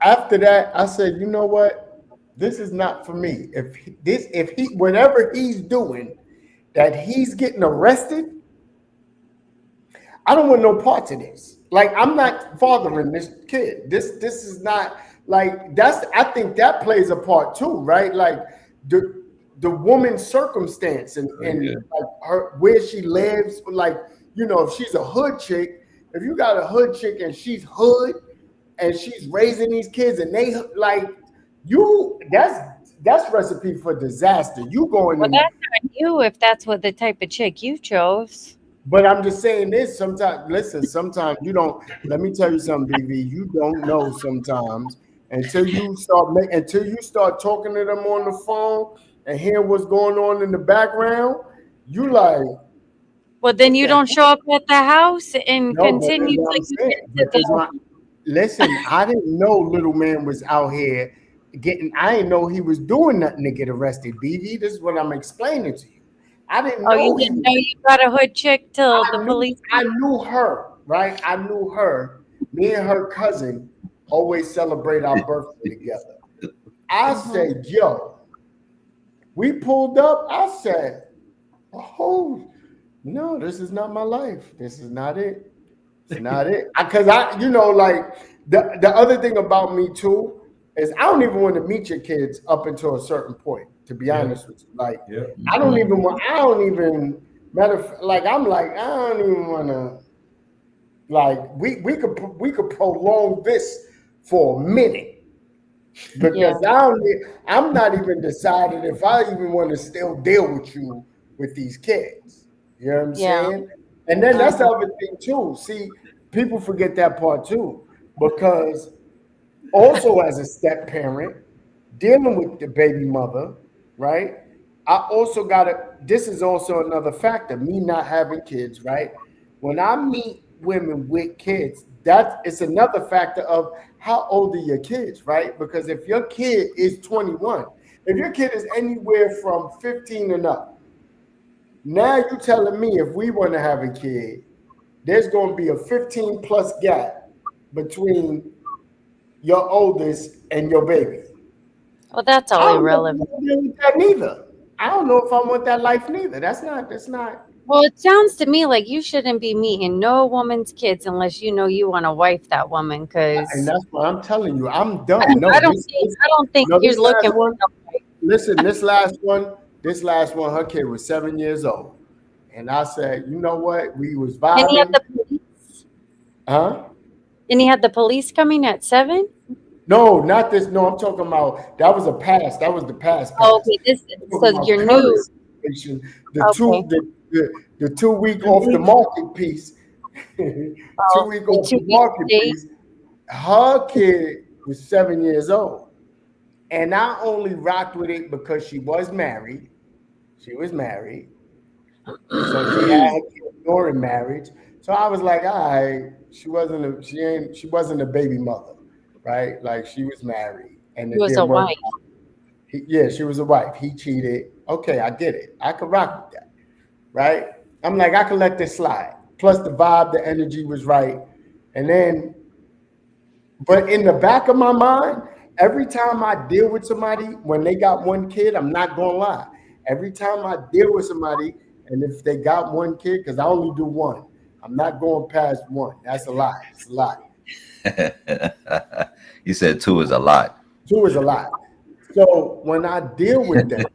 Speaker 4: after that, I said, you know what? This is not for me. If he, whatever he's doing, that he's getting arrested, I don't want no parts of this. Like, I'm not fathering this kid. This is not like that's. I think that plays a part too, right? Like the woman's circumstance and
Speaker 3: Yeah,
Speaker 4: like her where she lives. Like, if she's a hood chick, if you got a hood chick and she's hood and she's raising these kids and they like you, that's recipe for disaster. You going
Speaker 1: Well,
Speaker 4: in.
Speaker 1: that's on you if that's what the type of chick you chose.
Speaker 4: But I'm just saying this. Sometimes, listen. Sometimes you don't. Let me tell you something, BV. You don't know sometimes until you start talking to them on the phone and hear what's going on in the background. You like,
Speaker 1: Well, then
Speaker 4: what
Speaker 1: you
Speaker 4: the
Speaker 1: don't
Speaker 4: heck?
Speaker 1: show up at the house and
Speaker 4: No, but that's
Speaker 1: continue
Speaker 4: what
Speaker 1: till
Speaker 4: I'm
Speaker 1: you
Speaker 4: saying.
Speaker 1: get to
Speaker 4: Because listen, I didn't know little man was out here getting. I didn't know he was doing nothing to get arrested. BV. This is what I'm explaining to you. I didn't
Speaker 1: Oh, you
Speaker 4: know he
Speaker 1: didn't
Speaker 4: was.
Speaker 1: know you got a hood chick till the
Speaker 4: I knew
Speaker 1: police
Speaker 4: I
Speaker 1: came?
Speaker 4: knew her, right? I knew her. Me and her cousin always celebrate our birthday together. I
Speaker 1: Mm-hmm.
Speaker 4: said, yo, we pulled up. I said, oh no, this is not my life. This is not it. It's not it. Because like the other thing about me too is I don't even want to meet your kids up until a certain point. To be
Speaker 2: Yep,
Speaker 4: honest with you, like
Speaker 2: yep.
Speaker 4: I don't
Speaker 3: mhm.
Speaker 4: even want. I don't even like I'm like I don't even want to. Like we could prolong this for a minute
Speaker 1: Yeah.
Speaker 4: because I'm not even decided if I even want to still deal with you with these kids. You know what I'm
Speaker 1: Yeah.
Speaker 4: saying? And then that's the
Speaker 1: Uh-huh.
Speaker 4: other thing too. See, people forget that part too because also as a step parent dealing with the baby mother, right? I also got to, this is also another factor, me not having kids, right? When I meet women with kids, that is another factor of how old are your kids, right? Because if your kid is 21, if your kid is anywhere from 15 and up, now you're telling me if we want to have a kid, there's going to be a 15 plus gap between your oldest and your baby.
Speaker 1: Well, that's
Speaker 4: I
Speaker 1: all
Speaker 4: don't know if I
Speaker 1: irrelevant.
Speaker 4: want to deal with that neither. I don't know if I want that life neither. That's not.
Speaker 1: Well, it sounds to me like you shouldn't be meeting no woman's kids unless you know you want to wife that woman.
Speaker 4: And
Speaker 1: Because
Speaker 4: that's what I'm telling you. I'm done. No,
Speaker 1: I don't think
Speaker 4: no,
Speaker 1: you're
Speaker 4: this last
Speaker 1: looking for
Speaker 4: one.
Speaker 1: no wife.
Speaker 4: Listen, this last one, her kid was 7 years old. And I said, you know what? We was
Speaker 1: Any of
Speaker 4: vibing.
Speaker 1: the police?
Speaker 4: Huh?
Speaker 1: And he had the police coming at 7?
Speaker 4: No, not this. No, I'm talking about that was a past. That was the past
Speaker 1: Oh,
Speaker 4: past.
Speaker 1: okay, this
Speaker 4: I'm
Speaker 1: so
Speaker 4: talking about
Speaker 1: your
Speaker 4: current
Speaker 1: new
Speaker 4: situation.
Speaker 1: okay.
Speaker 4: The 2 week off the market piece. two
Speaker 1: Oh,
Speaker 4: week
Speaker 1: the
Speaker 4: off
Speaker 1: 2
Speaker 4: the
Speaker 1: week
Speaker 4: market
Speaker 1: date.
Speaker 4: piece. Her kid was 7 years old, and I only rocked with it because she was married. She was married, so she had her kid during marriage. So I was like, all right, she wasn't a baby mother, right? Like she was married, and
Speaker 1: He
Speaker 4: it
Speaker 1: was a
Speaker 4: didn't work.
Speaker 1: wife.
Speaker 4: Yeah, she was a wife. He cheated. Okay, I get it. I could rock with that, right? I'm like, I could let this slide. Plus, the vibe, the energy was right. And then, but in the back of my mind, every time I deal with somebody, when they got one kid, I'm not going to lie. Every time I deal with somebody, and if they got one kid, because I only do one, I'm not going past one. That's a lot. It's a lot.
Speaker 3: You said two is a lot.
Speaker 4: Two is a lot. So when I deal with them,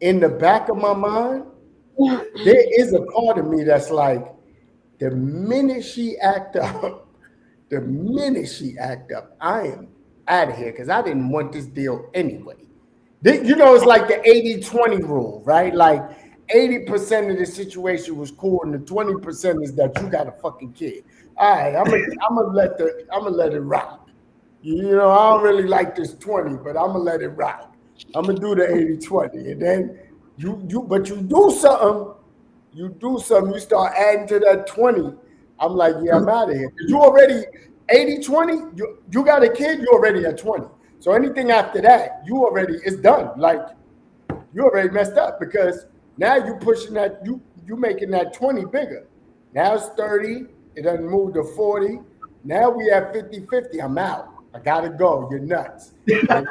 Speaker 4: in the back of my mind, there is a part of me that's like, the minute she act up, I am out of here because I didn't want this deal anyway. It's like the 80-20 rule, right? Like 80% of the situation was cool, and the 20% is that you got a fucking kid. All right, I'm gonna let it rock. I don't really like this 20, but I'm gonna let it rock. I'm gonna do the 80-20. And then but you start adding to that 20. I'm like, yeah, I'm out of here. You already 80-20, you got a kid, you already at 20. So anything after that, it's done. Like you already messed up because now you pushing that, you making that 20 bigger. Now it's 30, it doesn't move to 40. Now we have 50-50. I'm out. I gotta go. You're nuts.
Speaker 2: Yeah,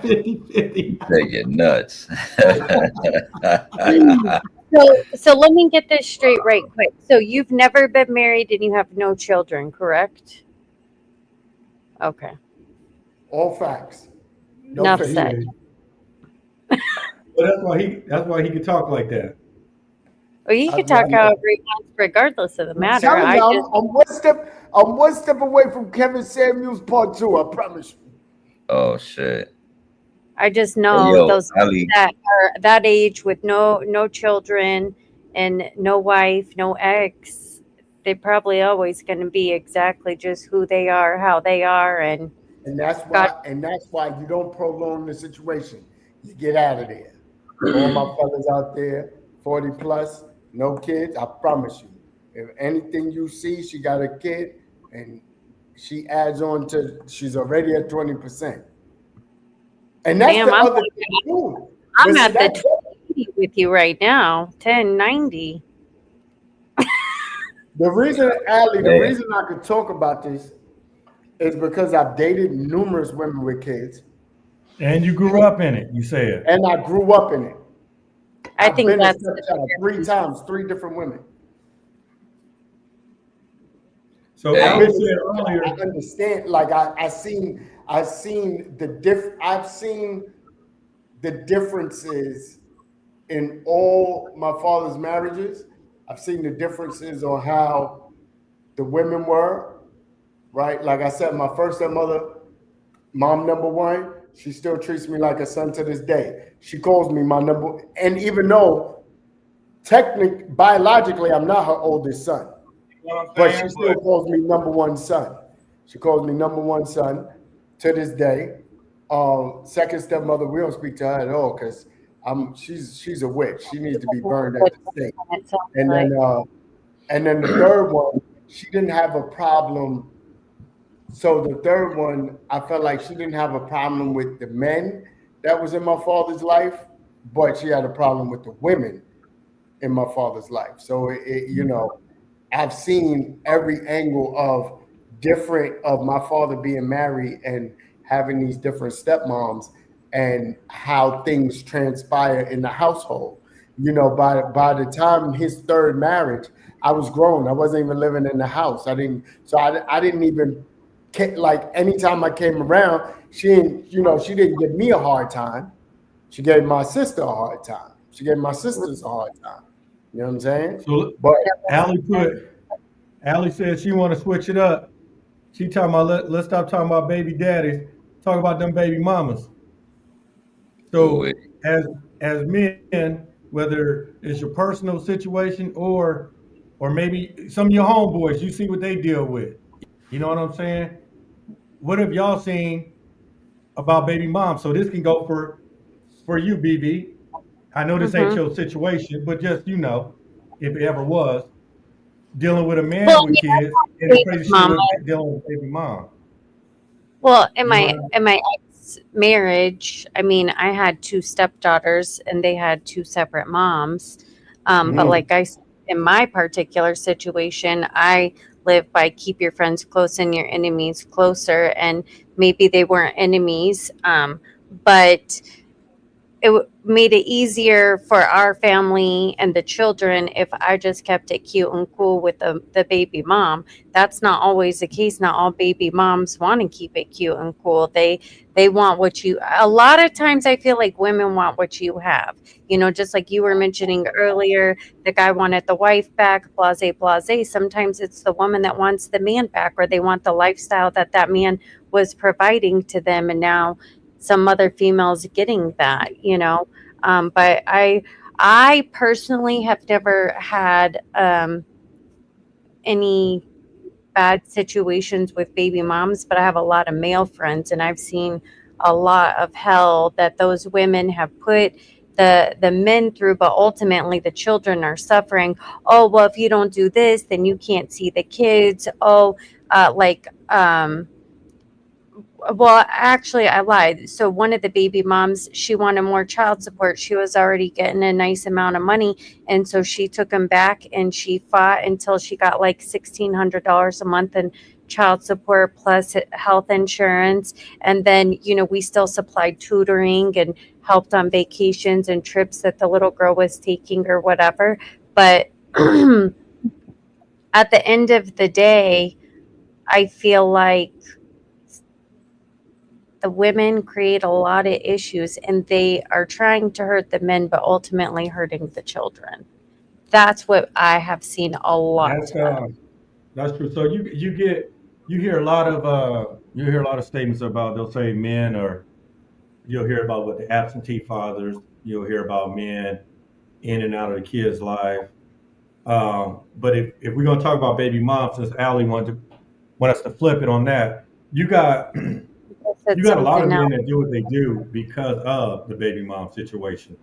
Speaker 2: 50-50.
Speaker 3: They get nuts.
Speaker 1: So let me get this straight right quick. So you've never been married and you have no children, correct? Okay.
Speaker 4: All facts. No
Speaker 1: Enough
Speaker 4: fiction.
Speaker 1: said.
Speaker 2: Well, that's why he could talk like that.
Speaker 1: Well, you can talk
Speaker 4: I'm
Speaker 1: however you want, regardless of the matter.
Speaker 4: telling
Speaker 1: I
Speaker 4: you,
Speaker 1: just
Speaker 4: I'm one step away from Kevin Samuels part 2. I promise you.
Speaker 3: Oh shit. Hey
Speaker 1: know
Speaker 3: yo,
Speaker 1: those
Speaker 3: Ali.
Speaker 1: that are that age with no children and no wife, no ex. They're probably always going to be exactly just who they are, how they are, and
Speaker 4: And that's
Speaker 1: God.
Speaker 4: why, you don't prolong the situation. You get out of there. To all my fellas out there, 40 plus, no kids, I promise you. If anything you see, she got a kid and she adds on to, she's already at 20%. And that's
Speaker 1: Damn,
Speaker 4: the other thing too.
Speaker 1: I'm
Speaker 4: But see,
Speaker 1: at the 280 with you right now. 1090.
Speaker 4: the reason, Allie, the
Speaker 3: Man,
Speaker 4: reason I could talk about this is because I've dated numerous women with kids,
Speaker 2: And you grew up in it, you said.
Speaker 4: and I grew up in it.
Speaker 1: I
Speaker 4: I've
Speaker 1: think
Speaker 4: been a
Speaker 1: that's the
Speaker 4: stepchild 3 times,
Speaker 1: bigger
Speaker 4: 3 different women.
Speaker 2: So
Speaker 4: I've
Speaker 3: hey,
Speaker 2: Ali
Speaker 4: been
Speaker 2: said
Speaker 4: a stepchild.
Speaker 2: earlier,
Speaker 4: I understand. Like I've seen the differences in all my father's marriages. I've seen the differences on how the women were, right? Like I said, my first stepmother, mom number one, she still treats me like a son to this day. She calls me my number, and even though biologically, I'm not her oldest son,
Speaker 2: you know what I'm
Speaker 4: but she
Speaker 2: saying?
Speaker 4: still
Speaker 2: But
Speaker 4: calls me number one son. She calls me number one son to this day. Second stepmother, we don't speak to her at all because she's a witch. She needs to be burned at the stake.
Speaker 1: it sounds
Speaker 4: And
Speaker 1: like.
Speaker 4: then the third one, she didn't have a problem. So the third one, I felt like she didn't have a problem with the men that was in my father's life, but she had a problem with the women in my father's life. So I've seen every angle of my father being married and having these different stepmoms and how things transpire in the household. By the time his third marriage, I was grown. I wasn't even living in the house. I didn't even like anytime I came around, she didn't give me a hard time. She gave my sister a hard time. She gave my sisters a hard time. You know what I'm saying?
Speaker 2: So
Speaker 4: But
Speaker 2: Allie said she want to switch it up. She talking about let's stop talking about baby daddies. Talk about them baby mamas.
Speaker 3: Ooh, wait.
Speaker 2: So as men, whether it's your personal situation or maybe some of your homeboys, you see what they deal with. You know what I'm saying? What have y'all seen about baby moms? So this can go for you, BB. I know this ain't
Speaker 1: Mhm.
Speaker 2: your situation, but just if it ever was, dealing with a man
Speaker 1: Well,
Speaker 2: with
Speaker 1: yeah,
Speaker 2: kids and the
Speaker 1: baby
Speaker 2: crazy shit
Speaker 1: mama.
Speaker 2: with dealing with baby mom.
Speaker 1: Well, in
Speaker 2: You know what
Speaker 1: my
Speaker 2: I mean?
Speaker 1: in my ex marriage, I mean, I had two stepdaughters and they had two separate moms. But
Speaker 4: mm,
Speaker 1: like I said, in my particular situation, I live by keep your friends close and your enemies closer. And maybe they weren't enemies, but made it easier for our family and the children if I just kept it cute and cool with the baby mom. That's not always the case. Not all baby moms want to keep it cute and cool. They want what you a lot of times I feel like women want what you have. You know, just like you were mentioning earlier, the guy wanted the wife back, blase blase. Sometimes it's the woman that wants the man back or they want the lifestyle that that man was providing to them and now some other females getting that, you know. But I personally have never had any bad situations with baby moms, but I have a lot of male friends, and I've seen a lot of hell that those women have put the men through, but ultimately the children are suffering. Oh well, if you don't do this, then you can't see the kids. Oh, like well, actually, I lied. So one of the baby moms, she wanted more child support. She was already getting a nice amount of money, and so she took him back, and she fought until she got like $1,600 a month in child support plus health insurance. And then, you know, we still supplied tutoring and helped on vacations and trips that the little girl was taking or whatever. But at the end of the day, I feel like the women create a lot of issues and they are trying to hurt the men but ultimately hurting the children. That's what I have seen a lot
Speaker 2: That's
Speaker 1: of.
Speaker 2: that's true. So you hear a lot of statements about they'll say men or you'll hear about what the absentee fathers, you'll hear about men in and out of the kids' life. But if we're gonna talk about baby moms, since Allie want us to flip it on that, you got
Speaker 1: I said
Speaker 2: you got a lot of
Speaker 1: something
Speaker 2: men
Speaker 1: else.
Speaker 2: that do what they do because of the baby mom situation.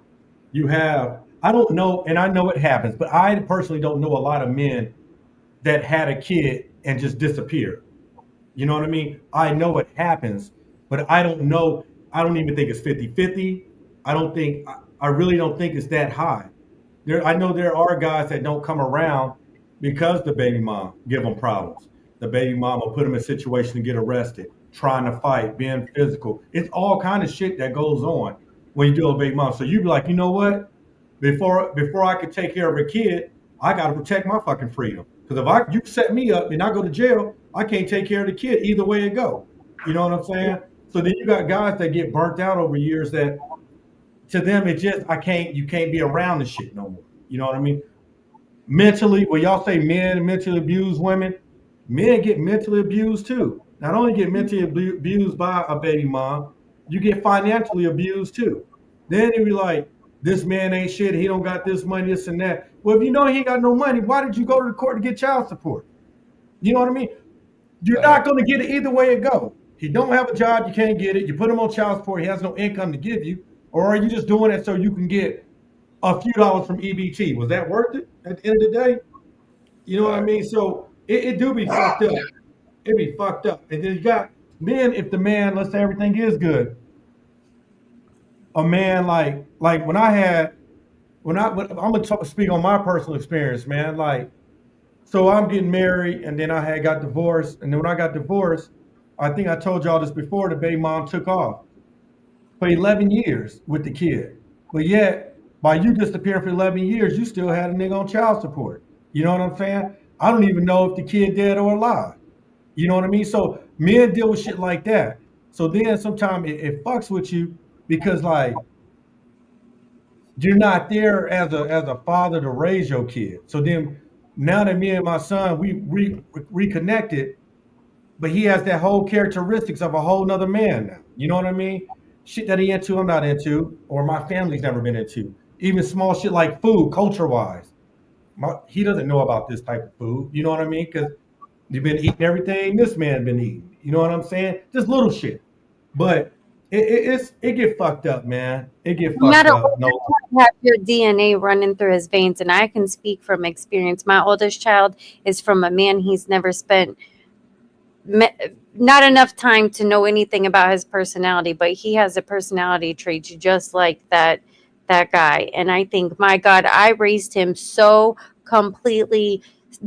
Speaker 2: You have I don't know, and I know it happens, but I personally don't know a lot of men that had a kid and just disappeared. You know what I mean? I know it happens, but I don't know. I don't even think it's 50-50. I really don't think it's that high. I know there are guys that don't come around because the baby mom give them problems. The baby mom will put them in a situation to get arrested, trying to fight, being physical. It's all kind of shit that goes on when you deal with baby mom. So you be like, you know what? Before I could take care of a kid, I got to protect my fucking freedom. Because if you set me up and I go to jail, I can't take care of the kid either way it go. You know what I'm saying? So then you got guys that get burnt out over years that to them it just you can't be around the shit no more. You know what I mean? Mentally, when y'all say men mentally abuse women, men get mentally abused too. Not only get mentally abused by a baby mom, you get financially abused too. Then you be like, this man ain't shit. He don't got this money, this and that. Well, if you know he ain't got no money, why did you go to the court to get child support? You know what I mean? You're not
Speaker 3: Fact.
Speaker 2: going to get it either way it go. He don't have a job, you can't get it. You put him on child support, he has no income to give you, or are you just doing it so you can get a few dollars from EBT? Was that worth it at the end of the day? You know what I
Speaker 3: Fact.
Speaker 2: mean? So it do be fucked up. It be fucked up. And then you got then if the man, let's say everything is good, a man like when I'm gonna speak on my personal experience, man. Like so I'm getting married and then I had got divorced. And then when I got divorced, I think I told y'all this before, the baby mom took off for 11 years with the kid. But yet, by you disappearing for 11 years, you still had a nigga on child support. You know what I'm saying? I don't even know if the kid dead or alive. You know what I mean? So men deal with shit like that. So then sometimes it fucks with you because like you're not there as a father to raise your kid. So then now that me and my son we reconnected, but he has that whole characteristics of a whole nother man now. You know what I mean? Shit that he into, I'm not into, or my family's never been into. Even small shit like food, culture wise. He doesn't know about this type of food. You know what I mean? Because you've been eating everything this man been eating. You know what I'm saying? Just little shit. But it get fucked up, man. It get
Speaker 1: No
Speaker 2: fucked
Speaker 1: matter
Speaker 2: up.
Speaker 1: what,
Speaker 2: No,
Speaker 1: you have your DNA running through his veins, and I can speak from experience. My oldest child is from a man he's never spent me- not enough time to know anything about his personality, but he has a personality trait just like that guy. And I think, my God, I raised him so completely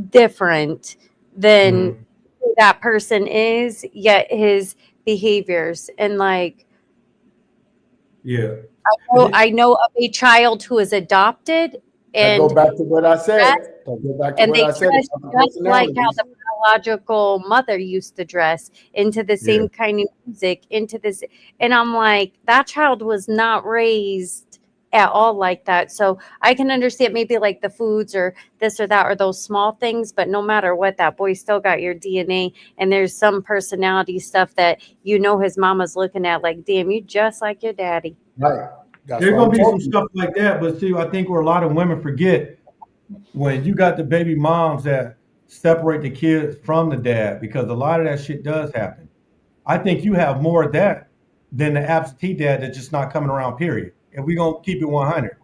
Speaker 1: different than
Speaker 2: mhm.
Speaker 1: who that person is, yet his behaviors and like
Speaker 2: Yeah. And
Speaker 1: oh, I know of a child who is adopted
Speaker 4: That go
Speaker 1: and
Speaker 4: back to what I said. That go back to
Speaker 1: and
Speaker 4: what
Speaker 1: they
Speaker 4: I said
Speaker 1: dress
Speaker 4: about the
Speaker 1: just like how
Speaker 4: personalities.
Speaker 1: the biological mother used to dress, into the
Speaker 2: yeah.
Speaker 1: same kind of music, into this. And I'm like, that child was not raised at all like that. So I can understand maybe like the foods or this or that or those small things, but no matter what, that boy still got your DNA. And there's some personality stuff that his mama's looking at like, damn, you just like your daddy.
Speaker 4: Right. That's
Speaker 2: There's
Speaker 4: what I'm
Speaker 2: gonna be some
Speaker 4: talking
Speaker 2: stuff like that, but see, I think where a lot of women forget when you got the baby moms that separate the kids from the dad, because a lot of that shit does happen. I think you have more of that than the absentee dad that's just not coming around, period. And we're gonna keep it 100.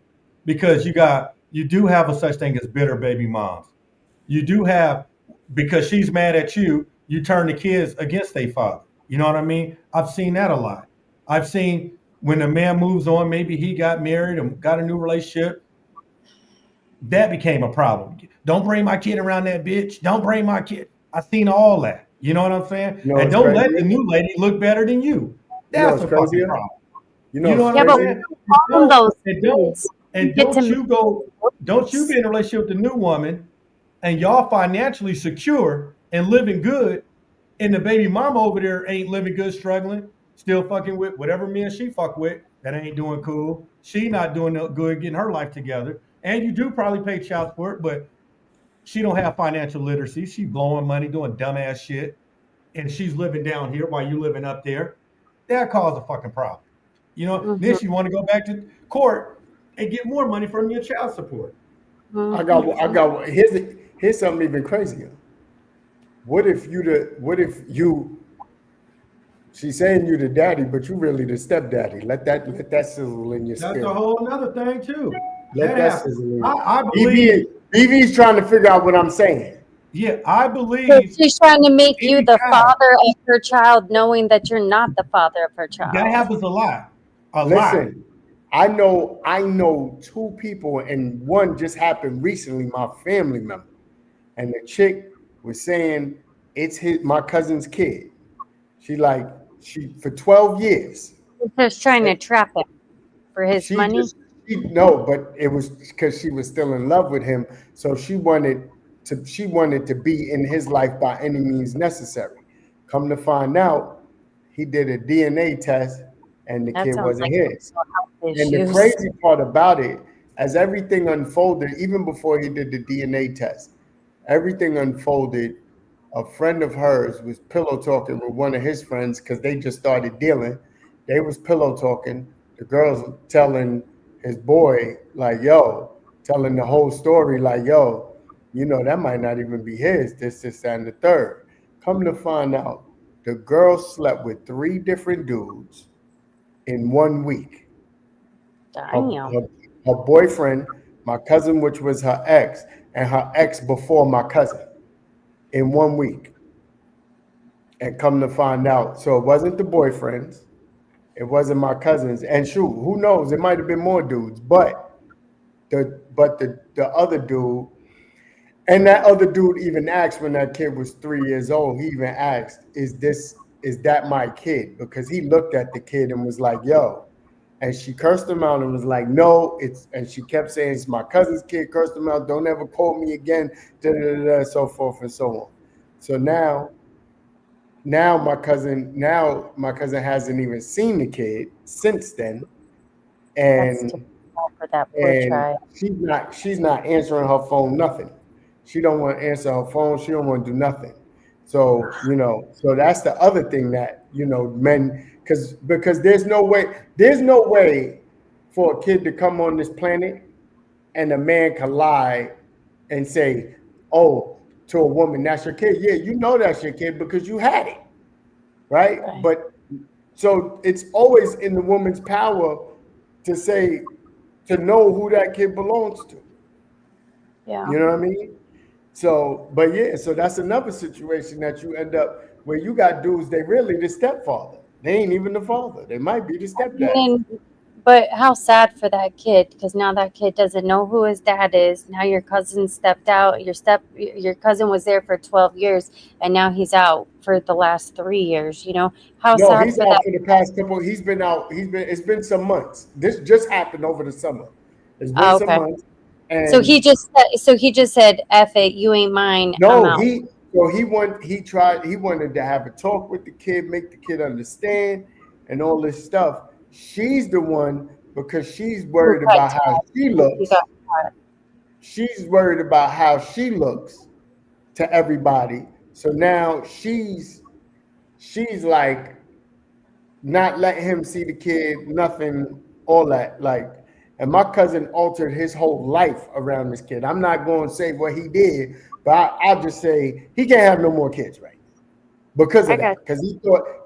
Speaker 2: Because you do have a such thing as bitter baby moms. You do have, because she's mad at you, you turn the kids against their father. You know what I mean? I've seen that a lot. I've seen when a man moves on, maybe he got married and got a new relationship, that became a problem. Don't bring my kid around that bitch. Don't bring my kid. I've seen all that. You know what I'm saying?
Speaker 4: you. You know
Speaker 2: And
Speaker 4: what's
Speaker 2: don't let the
Speaker 4: crazy?
Speaker 2: new lady look better than you.
Speaker 4: You know
Speaker 2: That's
Speaker 4: what's
Speaker 2: a fucking
Speaker 4: crazier?
Speaker 2: problem.
Speaker 4: You know
Speaker 2: You know
Speaker 4: what's
Speaker 2: what
Speaker 1: Yeah,
Speaker 2: I'm
Speaker 1: but we
Speaker 4: crazier?
Speaker 2: saying? And
Speaker 1: don't own
Speaker 2: don't
Speaker 1: those
Speaker 2: and don't
Speaker 1: kids. You
Speaker 2: and
Speaker 1: get
Speaker 2: don't
Speaker 1: to make
Speaker 2: you go don't you be
Speaker 1: choice.
Speaker 2: in a relationship with the new woman and y'all financially secure and living good, and the baby mama over there ain't living good, struggling, still fucking with whatever men she fuck with that ain't doing cool. She not doing no good getting her life together. And you do probably pay child support, but she don't have financial literacy. She blowing money, doing dumbass shit, and she's living down here while you living up there. That caused a fucking problem. You know, then
Speaker 1: Hmm.
Speaker 2: she want to go back to court and get more money from your child support.
Speaker 1: Hmm.
Speaker 4: I got here's something even crazier. What if you she's saying you the daddy, but you really the stepdaddy. Let that sizzle in your
Speaker 2: That's a
Speaker 4: spirit.
Speaker 2: whole another thing too.
Speaker 4: Let
Speaker 2: That
Speaker 4: that
Speaker 2: happens.
Speaker 4: sizzle in.
Speaker 2: I
Speaker 4: BB
Speaker 2: believe,
Speaker 4: BB's trying to figure out what I'm saying.
Speaker 2: yeah, I
Speaker 1: So
Speaker 2: believe
Speaker 1: she's trying to make you
Speaker 2: any
Speaker 1: the
Speaker 2: child
Speaker 1: father of her child, knowing that you're not the father of her
Speaker 2: that
Speaker 1: child.
Speaker 2: happens a lot, a lot.
Speaker 4: Listen, I know two people, and one just happened recently, my family member. And the chick was saying it's my cousin's kid. She like she for 12 years.
Speaker 1: She's just trying to trap him for his
Speaker 4: She
Speaker 1: money.
Speaker 4: just she no, but it was because she was still in love with him. So she wanted to be in his life by any means necessary. Come to find out, he did a DNA test and the
Speaker 1: That
Speaker 4: kid
Speaker 1: sounds
Speaker 4: wasn't
Speaker 1: like
Speaker 4: his.
Speaker 1: health
Speaker 4: And the
Speaker 1: issues.
Speaker 4: crazy part about it, as everything unfolded, even before he did the DNA test, everything unfolded. A friend of hers was pillow talking with one of his friends because they just started dealing. They was pillow talking. The girl's telling his boy, like, yo, telling the whole story, like, yo, that might not even be his, this, and the third. Come to find out, the girl slept with three different dudes in 1 week. Her,
Speaker 1: Damn.
Speaker 4: her, her boyfriend, my cousin, which was her ex, and her ex before my cousin in 1 week. And come to find out, so it wasn't the boyfriends, it wasn't my cousins, and shoot, who knows? It might have been more dudes, but the other dude, and that other dude even asked when that kid was 3 years old. He even asked, is that my kid?" Because he looked at the kid and was like, "Yo." And she cursed him out and was like, "No, it's," and she kept saying, "It's my cousin's kid." Cursed him out. "Don't ever call me again." Da, da, da, da, so forth and so on. So now my cousin hasn't even seen the kid since then.
Speaker 1: That's too
Speaker 4: And
Speaker 1: bad. for that poor
Speaker 4: and
Speaker 1: child.
Speaker 4: she's not answering her phone, nothing. She don't want to answer her phone. She don't want to do nothing. So so that's the other thing that men, because there's no way for a kid to come on this planet and a man can lie and say, oh, to a woman, that's your kid. Yeah, you know that's your kid because you had it, right?
Speaker 1: Right.
Speaker 4: But so it's always in the woman's power to say, to know who that kid belongs to.
Speaker 1: Yeah.
Speaker 4: You know what I mean? So, but yeah, so that's another situation that you end up where you got dudes, they really the stepfather. They ain't even the father. They might be the
Speaker 1: I
Speaker 4: stepdad.
Speaker 1: mean, but how sad for that kid, because now that kid doesn't know who his dad is. Now your cousin stepped out. Your cousin was there for 12 years, and now he's out for the last 3 years. How
Speaker 4: No,
Speaker 1: sad
Speaker 4: he's
Speaker 1: for
Speaker 4: out
Speaker 1: that.
Speaker 4: for the past couple. He's been out. It's been some months. This just happened over the summer. It's been
Speaker 1: Oh,
Speaker 4: some
Speaker 1: okay.
Speaker 4: months.
Speaker 1: So
Speaker 4: And
Speaker 1: he just said, "F it, you ain't mine. I'm
Speaker 4: no,
Speaker 1: out."
Speaker 4: he wanted to have a talk with the kid, make the kid understand and all this stuff. She's the one because she's
Speaker 1: Who
Speaker 4: worried
Speaker 1: cut
Speaker 4: about
Speaker 1: ties?
Speaker 4: how she
Speaker 1: He
Speaker 4: looks.
Speaker 1: got caught.
Speaker 4: She's worried about how she looks to everybody. So now she's like not letting him see the kid, nothing, all that. Like, and my cousin altered his whole life around this kid. I'm not going to say what he did, but I'll just say he can't have no more kids right now because
Speaker 1: I
Speaker 4: of
Speaker 1: got
Speaker 4: that.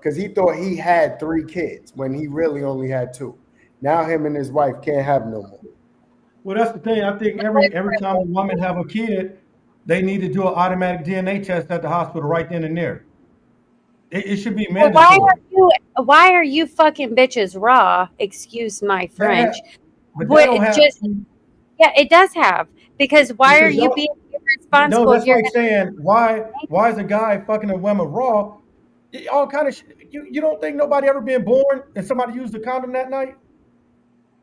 Speaker 4: Because he thought he had 3 kids when he really only had 2. Now him and his wife can't have no more.
Speaker 2: Well, that's the thing. I think every time a woman have a kid, they need to do an automatic DNA test at the hospital right then and there. It should be
Speaker 1: Well,
Speaker 2: mandatory.
Speaker 1: why are you fucking bitches raw? Excuse my
Speaker 2: That
Speaker 1: French.
Speaker 2: ha- but that
Speaker 1: What
Speaker 2: don't
Speaker 1: it
Speaker 2: have
Speaker 1: just Yeah, it does have, because why are
Speaker 2: because
Speaker 1: you
Speaker 2: y'all.
Speaker 1: being
Speaker 2: No,
Speaker 1: irresponsible if
Speaker 2: that's
Speaker 1: you're
Speaker 2: like
Speaker 1: gonna
Speaker 2: saying why is a guy fucking a woman raw? All kind of shit. You don't think nobody ever been born and somebody used a condom that night?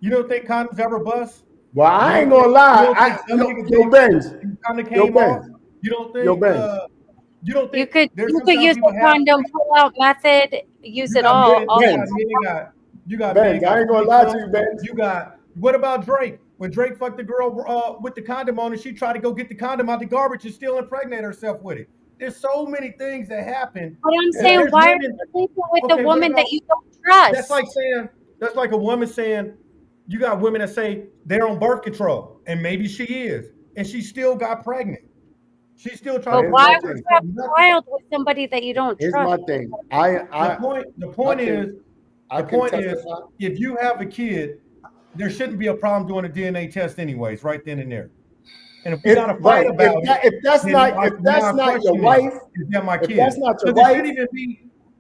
Speaker 2: You don't think condoms ever bust?
Speaker 4: Well,
Speaker 2: You
Speaker 4: I ain't
Speaker 2: don't
Speaker 4: gonna
Speaker 2: think you
Speaker 4: lie.
Speaker 2: don't think some niggas
Speaker 4: Yo
Speaker 2: they
Speaker 4: Benz,
Speaker 2: condom
Speaker 4: yo
Speaker 2: came off?
Speaker 4: Benz,
Speaker 2: You don't
Speaker 4: yo
Speaker 2: think
Speaker 4: Benz.
Speaker 2: you don't
Speaker 1: you
Speaker 2: think
Speaker 1: could
Speaker 2: there's
Speaker 1: you could
Speaker 2: sometimes
Speaker 1: use
Speaker 2: people
Speaker 1: a
Speaker 2: have
Speaker 1: condom
Speaker 2: sex?
Speaker 1: pull out method, use
Speaker 2: You
Speaker 1: it
Speaker 2: got
Speaker 1: all
Speaker 2: men,
Speaker 1: all
Speaker 2: you
Speaker 4: Benz,
Speaker 2: got men
Speaker 4: Benz. I
Speaker 2: got
Speaker 4: ain't gonna lie to
Speaker 2: threesomes.
Speaker 4: you, Benz.
Speaker 2: You got what about Drake? When Drake fucked the girl with the condom on and she tried to go get the condom out the garbage and still impregnate herself with it. There's so many things that happen.
Speaker 1: But I'm
Speaker 2: And
Speaker 4: Yeah.
Speaker 1: saying,
Speaker 2: there's
Speaker 1: why are
Speaker 2: women.
Speaker 1: you sleeping with the
Speaker 2: Okay, what
Speaker 1: woman that
Speaker 2: about
Speaker 1: you don't
Speaker 2: that's
Speaker 1: trust?
Speaker 2: like saying that's like a woman saying you got women that say they're on birth control and maybe she is and she still got pregnant. She still tried
Speaker 4: But
Speaker 2: to
Speaker 1: But
Speaker 4: here's
Speaker 1: why
Speaker 4: my
Speaker 2: protect
Speaker 1: would
Speaker 4: thing.
Speaker 1: you
Speaker 2: herself.
Speaker 1: have a
Speaker 2: Nothing.
Speaker 1: child with somebody that you don't
Speaker 4: Here's my
Speaker 1: trust?
Speaker 4: thing.
Speaker 2: The
Speaker 4: I
Speaker 2: point the
Speaker 4: I
Speaker 2: point is
Speaker 4: can
Speaker 2: the
Speaker 4: I can
Speaker 2: point is
Speaker 4: testify.
Speaker 2: if you have a kid, there shouldn't be a problem doing a DNA test anyways, right then and there. And if we
Speaker 4: If
Speaker 2: got to fight
Speaker 4: right,
Speaker 2: about it,
Speaker 4: if that's
Speaker 2: then
Speaker 4: not if
Speaker 2: my
Speaker 4: that's not your
Speaker 2: question
Speaker 4: wife,
Speaker 2: is that my
Speaker 4: if that's
Speaker 2: kid?
Speaker 4: not your
Speaker 2: Because
Speaker 4: wife,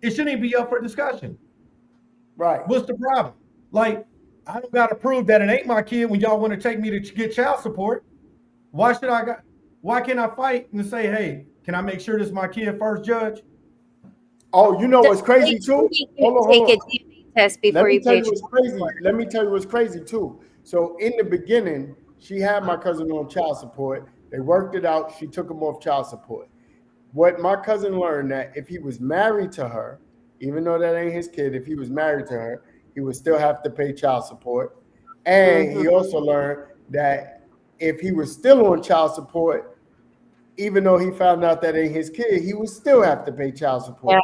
Speaker 2: it shouldn't even be up for discussion.
Speaker 4: right?
Speaker 2: What's the problem? Like, I don't got to prove that it ain't my kid when y'all want to take me to get child support. Why should I got? Why can't I fight and say, hey, can I make sure this is my kid first, judge?
Speaker 4: Oh, you know what's
Speaker 1: They
Speaker 4: crazy
Speaker 1: do
Speaker 4: too?
Speaker 1: make you
Speaker 4: Hold on, hold
Speaker 1: take a
Speaker 4: on.
Speaker 1: DNA test
Speaker 4: Let
Speaker 1: before
Speaker 4: me
Speaker 1: you
Speaker 4: tell
Speaker 1: pay
Speaker 4: you what's
Speaker 1: child
Speaker 4: crazy.
Speaker 1: support.
Speaker 4: Let me tell you what's crazy too. So in the beginning, she had my cousin on child support. They worked it out. She took him off child support. What my cousin learned that if he was married to her, even though that ain't his kid, if he was married to her, he would still have to pay child support. And
Speaker 1: Hmm.
Speaker 4: he also learned that if he was still on child support, even though he found out that ain't his kid, he would still have to pay child
Speaker 1: Yeah.
Speaker 4: support.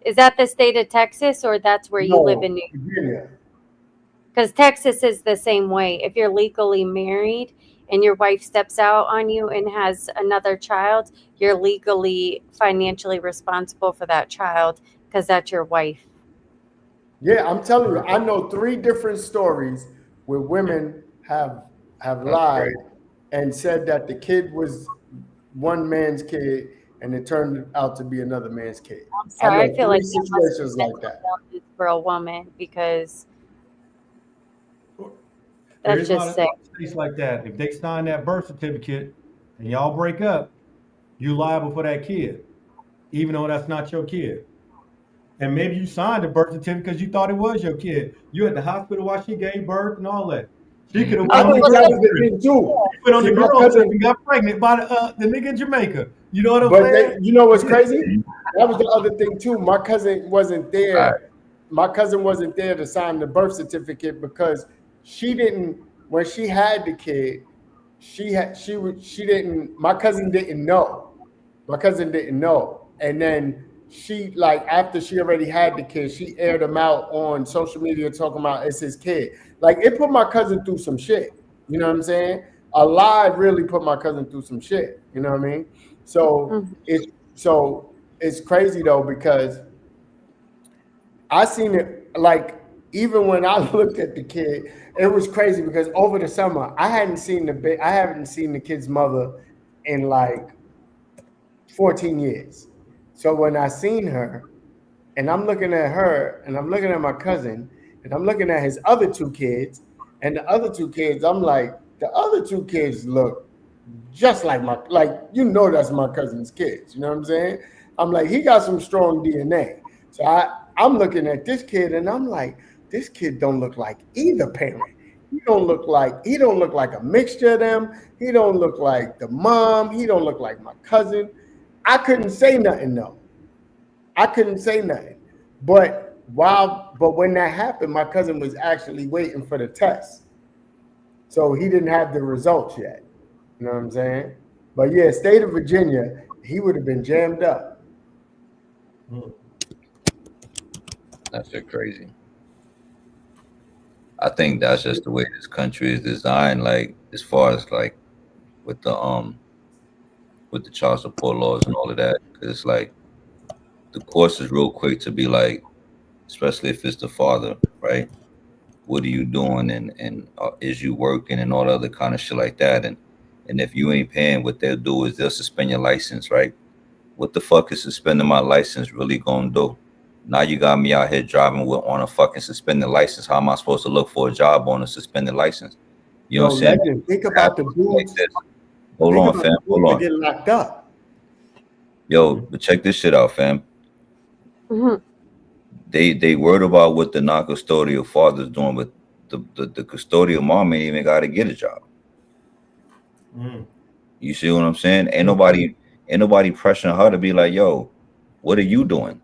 Speaker 1: Is that the state of Texas, or that's where you live
Speaker 4: No,
Speaker 1: in New York?
Speaker 4: Virginia.
Speaker 1: Because Texas is the same way. If you're legally married and your wife steps out on you and has another child, you're legally financially responsible for that child because that's your wife.
Speaker 4: Yeah, I'm telling you, I know 3 different stories where women have
Speaker 3: That's
Speaker 4: lied
Speaker 3: crazy.
Speaker 4: and said that the kid was one man's kid and it turned out to be another man's kid.
Speaker 1: I'm
Speaker 4: I
Speaker 1: sorry, I
Speaker 4: know
Speaker 1: feel
Speaker 4: 3
Speaker 1: like that must be
Speaker 4: situations like
Speaker 1: mental
Speaker 4: that.
Speaker 1: illness for a woman, because
Speaker 2: There is
Speaker 1: that's
Speaker 2: a lot
Speaker 1: just
Speaker 2: of
Speaker 1: sick.
Speaker 2: states like that. If they sign that birth certificate and y'all break up, you liable for that kid, even though that's not your kid. And maybe you signed the birth certificate because you thought it was your kid. You at the hospital while she gave birth and all that. She could have went
Speaker 4: I
Speaker 1: Oh,
Speaker 2: on the
Speaker 4: think
Speaker 1: well,
Speaker 4: that
Speaker 2: girls
Speaker 4: was the
Speaker 2: trip.
Speaker 4: thing too.
Speaker 2: She went on
Speaker 4: See,
Speaker 2: the
Speaker 4: my
Speaker 2: girls trip and
Speaker 4: cousin,
Speaker 2: got pregnant by the nigga in Jamaica. You know what I'm
Speaker 4: but
Speaker 2: saying?
Speaker 4: you know what's crazy? That was the other thing too. My cousin wasn't
Speaker 3: All right.
Speaker 4: there. My cousin wasn't there to sign the birth certificate because she didn't when she had the kid, she didn't. My cousin didn't know. My cousin didn't know, and then she like after she already had the kid, she aired him out on social media talking about it's his kid. Like it put my cousin through some shit. You know what I'm saying? A lie really put my cousin through some shit. You know what I mean? So
Speaker 1: Mhm.
Speaker 4: it's crazy though because I seen it like even when I looked at the kid, it was crazy because over the summer I haven't seen the kid's mother in like 14 years. So when I seen her and I'm looking at her and I'm looking at my cousin and I'm looking at his other two kids and the other two kids, I'm like, the other two kids look just like that's my cousin's kids. You know what I'm saying? I'm like, he got some strong DNA. So I'm looking at this kid and I'm like, this kid don't look like either parent. He don't look like a mixture of them. He don't look like the mom. He don't look like my cousin. I couldn't say nothing though. I couldn't say nothing. But when that happened, my cousin was actually waiting for the test. So he didn't have the results yet. You know what I'm saying? But yeah, state of Virginia, he would have been jammed up.
Speaker 2: Mm.
Speaker 3: That's just crazy. I think that's just the way this country is designed. Like as far as like with the with the child support laws and all of that, because it's like the course is real quick to be like, especially if it's the father, right? What are you doing, and is you working and all the other kind of shit like that, and if you ain't paying, what they'll do is they'll suspend your license, right? What the fuck is suspending my license really gonna do? Now you got me out here driving with on a fucking suspended license. How am I supposed to look for a job on a suspended license? You know
Speaker 4: Yo,
Speaker 3: what I'm saying?
Speaker 4: legend, think
Speaker 3: It
Speaker 4: about the
Speaker 3: happens like
Speaker 4: dudes.
Speaker 3: this. Hold
Speaker 4: Think
Speaker 3: on,
Speaker 4: about
Speaker 3: fam.
Speaker 4: the
Speaker 3: Hold
Speaker 4: dudes that
Speaker 3: on.
Speaker 4: get locked up.
Speaker 3: Yo,
Speaker 2: Mhm.
Speaker 3: but check this shit out, fam.
Speaker 1: Mhm.
Speaker 3: They worried about what the non-custodial father's doing, but the custodial mom ain't even got to get a job.
Speaker 2: Mm.
Speaker 3: You see what I'm saying?
Speaker 2: Mhm.
Speaker 3: Ain't nobody pressuring her to be like, yo, what are you doing?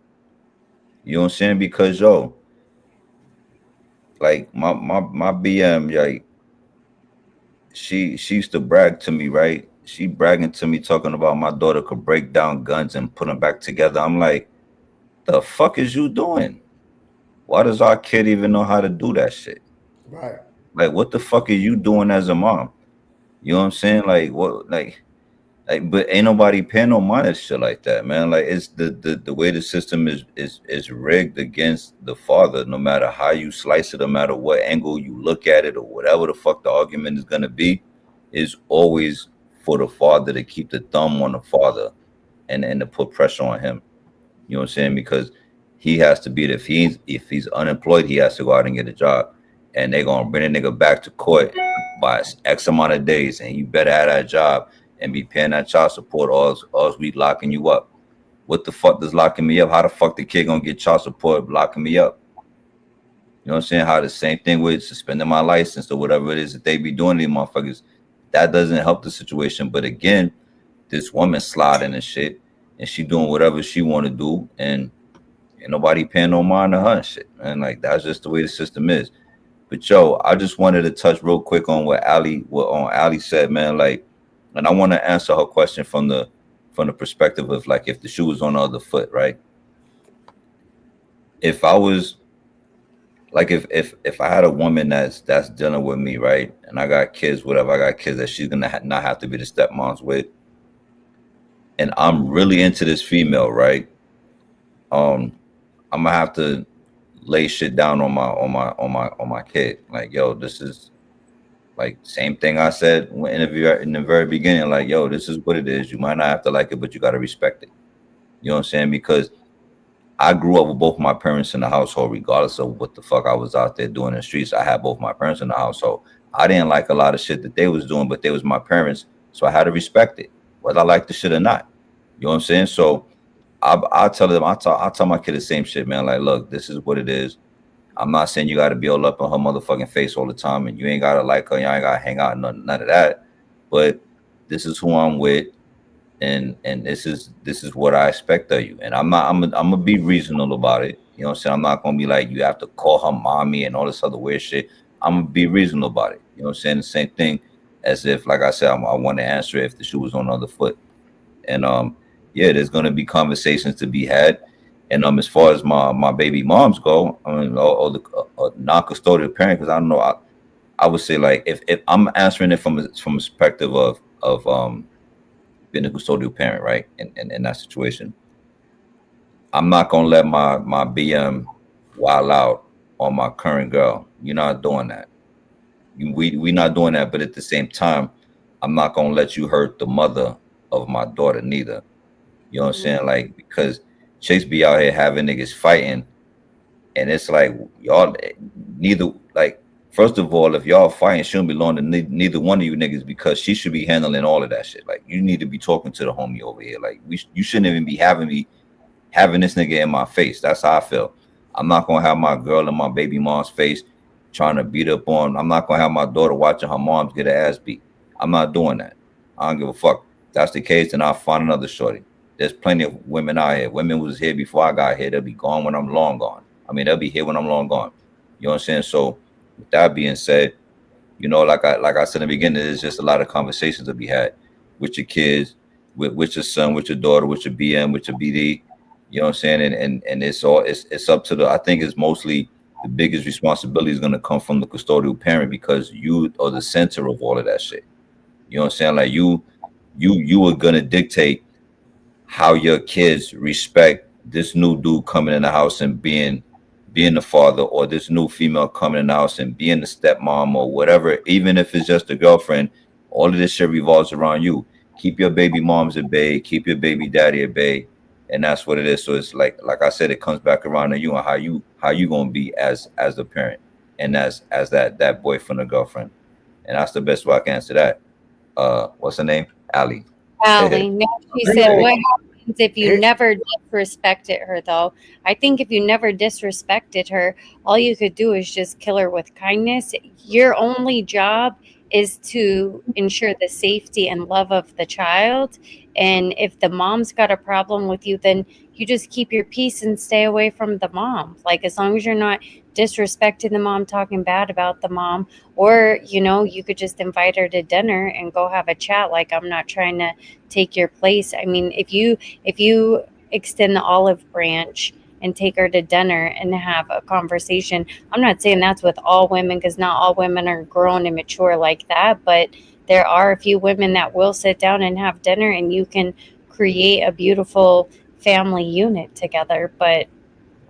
Speaker 3: You know what I'm saying? Because yo, like my BM, like she used to brag to me, right? She bragging to me talking about my daughter could break down guns and put them back together. I'm like, the fuck is you doing? Why does our kid even know how to do that shit?
Speaker 4: Right.
Speaker 3: Like, what the fuck are you doing as a mom? You know what I'm saying? Like, what, like, but ain't nobody paying no mind at shit like that, man. Like, it's the way the system is rigged against the father. No matter how you slice it, no matter what angle you look at it, or whatever the fuck the argument is gonna be, is always for the father to keep the thumb on the father and to put pressure on him. You know what I'm saying? Because he has to be if he's unemployed, he has to go out and get a job, and they're gonna bring a nigga back to court by X amount of days, and you better have that job and be paying that child support, or else we locking you up. What the fuck does locking me up? How the fuck the kid gonna get child support locking me up? You know what I'm saying? How the same thing with suspending my license or whatever it is that they be doing to these motherfuckers. That doesn't help the situation. But again, this woman sliding and shit, and she doing whatever she want to do, and ain't nobody paying no mind to her and shit, man. Like that's just the way the system is. But yo, I just wanted to touch real quick on what on Ali said, man. Like, and I want to answer her question from the perspective of like if the shoe was on the other foot, right? If I was like if I had a woman that's dealing with me, right, and I got kids, whatever, I got kids that she's gonna not have to be the stepmoms with, and I'm really into this female, right? I'm gonna have to lay shit down on my kid. Like, yo, this is like same thing I said in the very beginning. Like, yo, this is what it is. You might not have to like it, but you gotta respect it. You know what I'm saying? Because I grew up with both my parents in the household, regardless of what the fuck I was out there doing in the streets. I had both my parents in the household. I didn't like a lot of shit that they was doing, but they was my parents, so I had to respect it, whether I liked the shit or not. You know what I'm saying? So I tell them, I tell my kid the same shit, man. Like, look, this is what it is. I'm not saying you got to be all up on her motherfucking face all the time, and you ain't gotta like her, you ain't gotta hang out, none of that. But this is who I'm with, and this is what I expect of you. And I'm gonna be reasonable about it. You know what I'm saying? I'm not gonna be like you have to call her mommy and all this other weird shit. I'm gonna be reasonable about it. You know what I'm saying? The same thing as if, like I said, I want to answer if the shoe was on the other foot. And yeah, there's gonna be conversations to be had. And as far as my baby moms go, I mean, or the non-custodial parent, because I don't know, I would say like if I'm answering it from a perspective of being a custodial parent, right? In that situation, I'm not gonna let my BM wild out on my current girl. You're not doing that. We not doing that. But at the same time, I'm not gonna let you hurt the mother of my daughter neither. You know what I'm
Speaker 1: Mhm.
Speaker 3: saying? Like, because Chase be out here having niggas fighting, and it's like y'all neither like. First of all, if y'all fighting, she don't belong to neither one of you niggas, because she should be handling all of that shit. Like, you need to be talking to the homie over here. Like, you shouldn't even be having this nigga in my face. That's how I feel. I'm not gonna have my girl in my baby mom's face trying to beat up on. I'm not gonna have my daughter watching her moms get her ass beat. I'm not doing that. I don't give a fuck. If that's the case, then I'll find another shorty. There's plenty of women out here. Women was here before I got here. They'll be gone when I'm long gone. I mean, they'll be here when I'm long gone. You know what I'm saying? So with that being said, like I said in the beginning, there's just a lot of conversations to be had with your kids, with your son, with your daughter, with your BM, with your BD. You know what I'm saying? And it's up to the. I think it's mostly the biggest responsibility is gonna come from the custodial parent, because you are the center of all of that shit. You know what I'm saying? Like, you are gonna dictate how your kids respect this new dude coming in the house and being the father, or this new female coming in the house and being the stepmom, or whatever. Even if it's just a girlfriend, all of this shit revolves around you. Keep your baby moms at bay, keep your baby daddy at bay, and that's what it is. So it's like I said, it comes back around to you and how you gonna be as the parent, and as that boyfriend or girlfriend. And that's the best way I can answer that. What's her name? Ali.
Speaker 1: Allie, no, she
Speaker 4: You
Speaker 1: said,
Speaker 4: know,
Speaker 1: what happens if you
Speaker 4: it,
Speaker 1: never disrespected her, though? I think if you never disrespected her, all you could do is just kill her with kindness. Your only job is to ensure the safety and love of the child. And if the mom's got a problem with you, then you just keep your peace and stay away from the mom. Like, as long as you're not disrespecting the mom, talking bad about the mom, or, you could just invite her to dinner and go have a chat. Like, I'm not trying to take your place. I mean, if you extend the olive branch and take her to dinner and have a conversation, I'm not saying that's with all women, because not all women are grown and mature like that, but there are a few women that will sit down and have dinner, and you can create a beautiful family unit together. But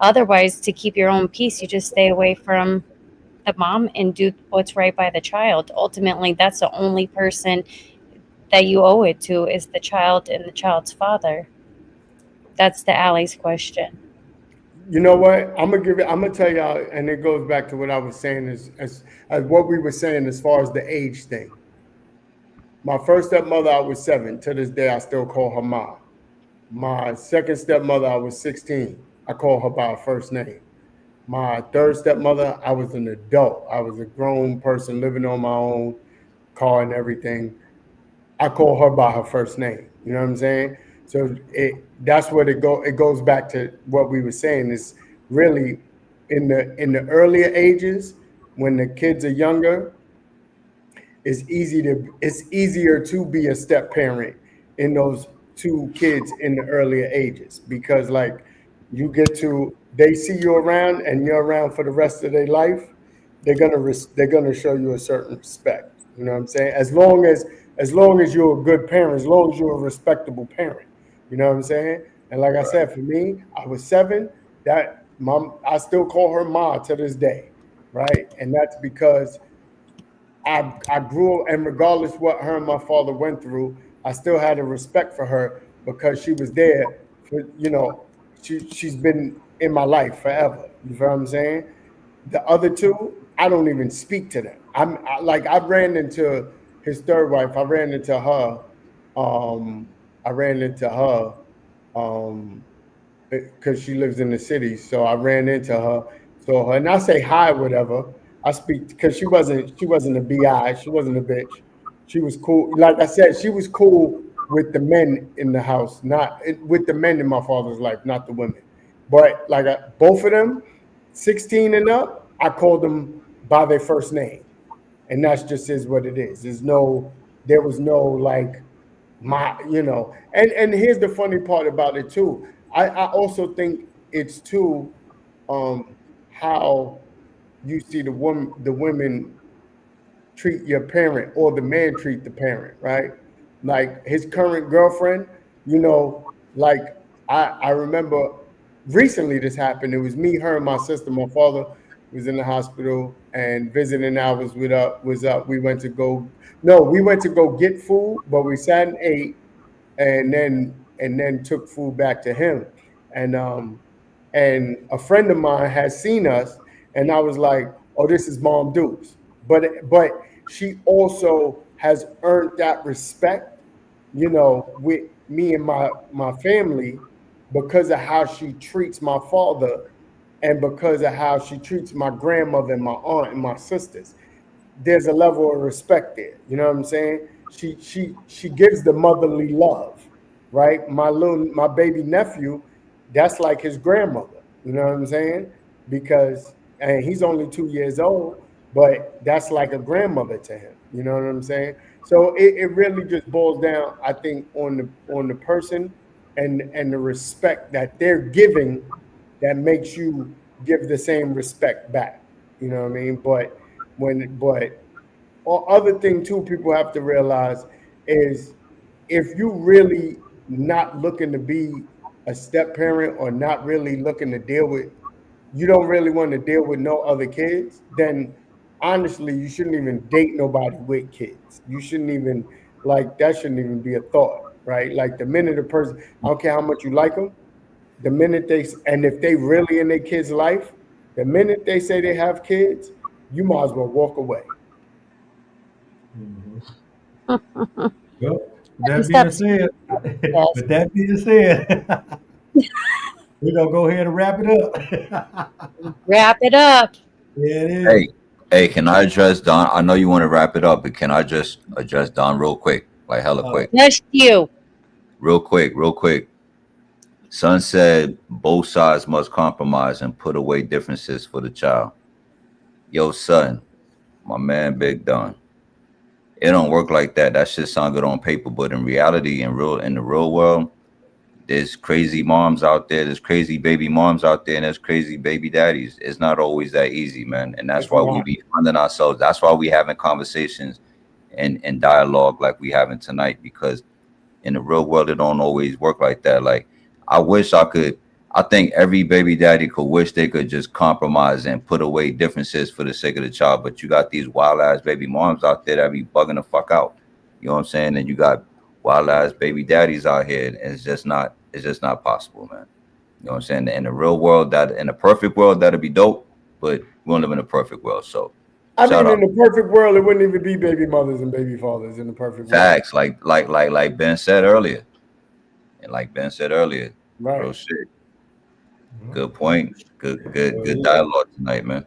Speaker 1: otherwise, to keep your own peace, you just stay away from the mom and do what's right by the child. Ultimately, that's the only person that you owe it to, is the child and the child's father. That's the Allie's question.
Speaker 4: you know what? I'm gonna tell y'all, and it goes back to what I was saying as what we were saying as far as the age thing. My first stepmother, I was 7. To this day, I still call her Ma. My second stepmother, I was 16. I call her by her first name. My third stepmother, I was an adult. I was a grown person living on my own, car and everything. I call her by her first name. You know what I'm saying? So that's what it goes back to what we were saying, is really in the earlier ages, when the kids are younger, it's easier to be a step parent in those two kids in the earlier ages, because like they see you around and you're around for the rest of their life. They're gonna show you a certain respect. You know what I'm saying? As long as you're a good parent, as long as you're a respectable parent. You know what I'm saying? And like I
Speaker 3: Right.
Speaker 4: said, for me, I was 7. That mom, I still call her Ma to this day, right? And that's because I grew, and regardless what her and my father went through, I still had a respect for her, because she was there for, she's been in my life forever. You feel what I'm saying? The other two, I don't even speak to them. Like, I ran into his third wife. Um, I ran into her um because she lives in the city. So I ran into her. So her, and I say hi, whatever. I speak because she wasn't a bi. She wasn't a bitch. She was cool. Like I said, she was cool with the men in the house, not with the men in my father's life, not the women. But like both of them, 16 and up, I called them by their first name. and that's just is what it is. There was no like and here's the funny part about it too. I also think it's too how you see the women treat your parent or the man treat the parent, right? Like his current girlfriend, like I remember recently this happened. It was me, her, and my sister. My father was in the hospital and visiting hours was up. We went to go get food, but we sat and ate and then took food back to him. And a friend of mine has seen us, and I was like, "Oh, this is Mom Dukes." But she also has earned that respect, with me and my family because of how she treats my father and because of how she treats my grandmother and my aunt and my sisters. There's a level of respect there. You know what I'm saying? She gives the motherly love, right? My baby nephew, that's like his grandmother. You know what I'm saying? Because and he's only 2 years old, but that's like a grandmother to him. You know what I'm saying? So it really just boils down, I think, on the person and the respect that they're giving that makes you give the same respect back. You know what I mean? But other thing too, people have to realize is if you really not looking to be a step parent or not really looking to deal with, you don't really want to deal with no other kids, then honestly, you shouldn't even date nobody with kids. You shouldn't even like that shouldn't even be a thought, right? Like the minute a person, I don't care how much you like them, the minute and if they really in their kid's life, the minute they say they have kids, you might as well walk away.
Speaker 2: Mhm. Well, with that being
Speaker 1: Steps.
Speaker 2: said,
Speaker 1: Yes.
Speaker 2: with that being said, we're gonna go ahead and wrap it up.
Speaker 1: Wrap it up.
Speaker 2: Yeah, it
Speaker 3: Hey,
Speaker 2: is.
Speaker 3: hey, can I address Don? I know you want to wrap it up, but can I just address Don real quick, like hella
Speaker 2: Uh,
Speaker 3: quick,
Speaker 1: Just you.
Speaker 3: real quick, real quick? Son said both sides must compromise and put away differences for the child. Yo, son, my man, Big Don. It don't work like that. That shit sound good on paper, but in reality, in the real world, there's crazy moms out there, there's crazy baby moms out there, and there's crazy baby daddies. It's not always that easy, man. And that's
Speaker 4: It's
Speaker 3: why we
Speaker 4: not.
Speaker 3: be finding ourselves. That's why we having conversations and dialogue like we having tonight, because in the real world it don't always work like that. Like I wish I could. I think every baby daddy could wish they could just compromise and put away differences for the sake of the child. But you got these wild ass baby moms out there that be bugging the fuck out. You know what I'm saying? And you got wild ass baby daddies out here, and it's just not possible, man. You know what I'm saying? In the real world, that in a perfect world, that'd be dope. But we don't live in a perfect world, so
Speaker 4: I
Speaker 3: shout
Speaker 4: mean, in
Speaker 3: out.
Speaker 4: the perfect world, it wouldn't even be baby mothers and baby fathers in the perfect world.
Speaker 3: Facts, like Ben said earlier, and like Ben said earlier, real
Speaker 4: Right.
Speaker 3: shit.
Speaker 2: well,
Speaker 3: Good point. Good
Speaker 2: yeah.
Speaker 3: dialogue tonight, man.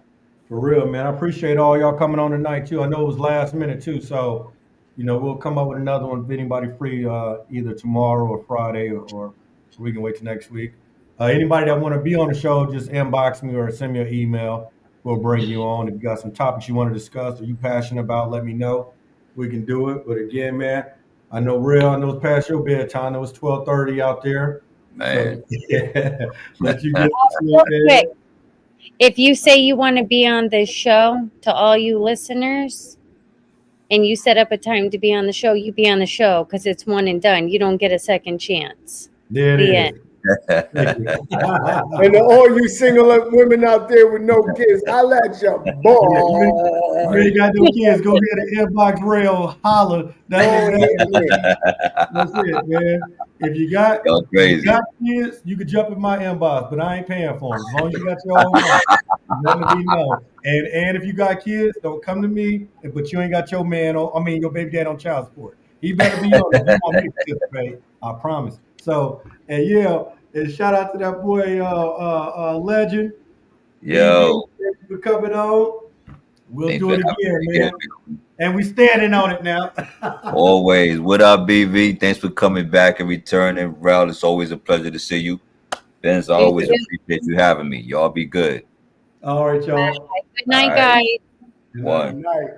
Speaker 2: For real, man. I appreciate all y'all coming on tonight too. I know it was last minute too, so we'll come up with another one if anybody free either tomorrow or Friday, or we can wait till next week. Anybody that want to be on the show, just inbox me or send me an email. We'll bring you on. If you got some topics you want to discuss or you passionate about, let me know. We can do it. But again, man, I know real. I know it's past your bedtime. I know it's 12:30 out there. So
Speaker 3: Man.
Speaker 2: yeah, let you get to sleep,
Speaker 1: Real
Speaker 2: man.
Speaker 1: quick. If you say you want to be on this show, to all you listeners, and you set up a time to be on the show, you be on the show because it's one and done. You don't get a second chance.
Speaker 2: There it
Speaker 1: The end.
Speaker 2: is. Thank you.
Speaker 4: And to all you single women out there with no kids, holla at your
Speaker 2: Yeah, you
Speaker 4: boy.
Speaker 2: ain't got no kids. Go ahead and inbox Rail, holler. That's
Speaker 4: Go
Speaker 2: exactly
Speaker 4: hit me.
Speaker 2: that's it, man.
Speaker 3: Y'all
Speaker 2: If you got
Speaker 3: crazy.
Speaker 2: kids, you can jump in my inbox, but I ain't paying for them. As long as you got your own money, let it be known. And if you got kids, don't come to me. But you ain't got your man on. I mean, your baby dad on child support. He better be on it. He want me to participate. I promise. So, and yeah, and shout out to that boy, legend BB.
Speaker 3: Yo,
Speaker 2: Thank you for coming on. We'll
Speaker 3: thanks
Speaker 2: do
Speaker 3: for
Speaker 2: it
Speaker 3: having
Speaker 2: again,
Speaker 3: me
Speaker 2: man.
Speaker 3: again.
Speaker 2: And we standing on it now.
Speaker 3: Always. What up, BV? Thanks for coming back and returning. Rel, it's always a pleasure to see you. Benz, I
Speaker 1: You
Speaker 3: always
Speaker 1: too.
Speaker 3: appreciate you having me. Y'all be good.
Speaker 2: All right,
Speaker 1: Bye.
Speaker 2: y'all.
Speaker 1: Good
Speaker 3: All
Speaker 1: night,
Speaker 3: right.
Speaker 1: guys.
Speaker 2: Good night.
Speaker 3: One.
Speaker 4: Good night.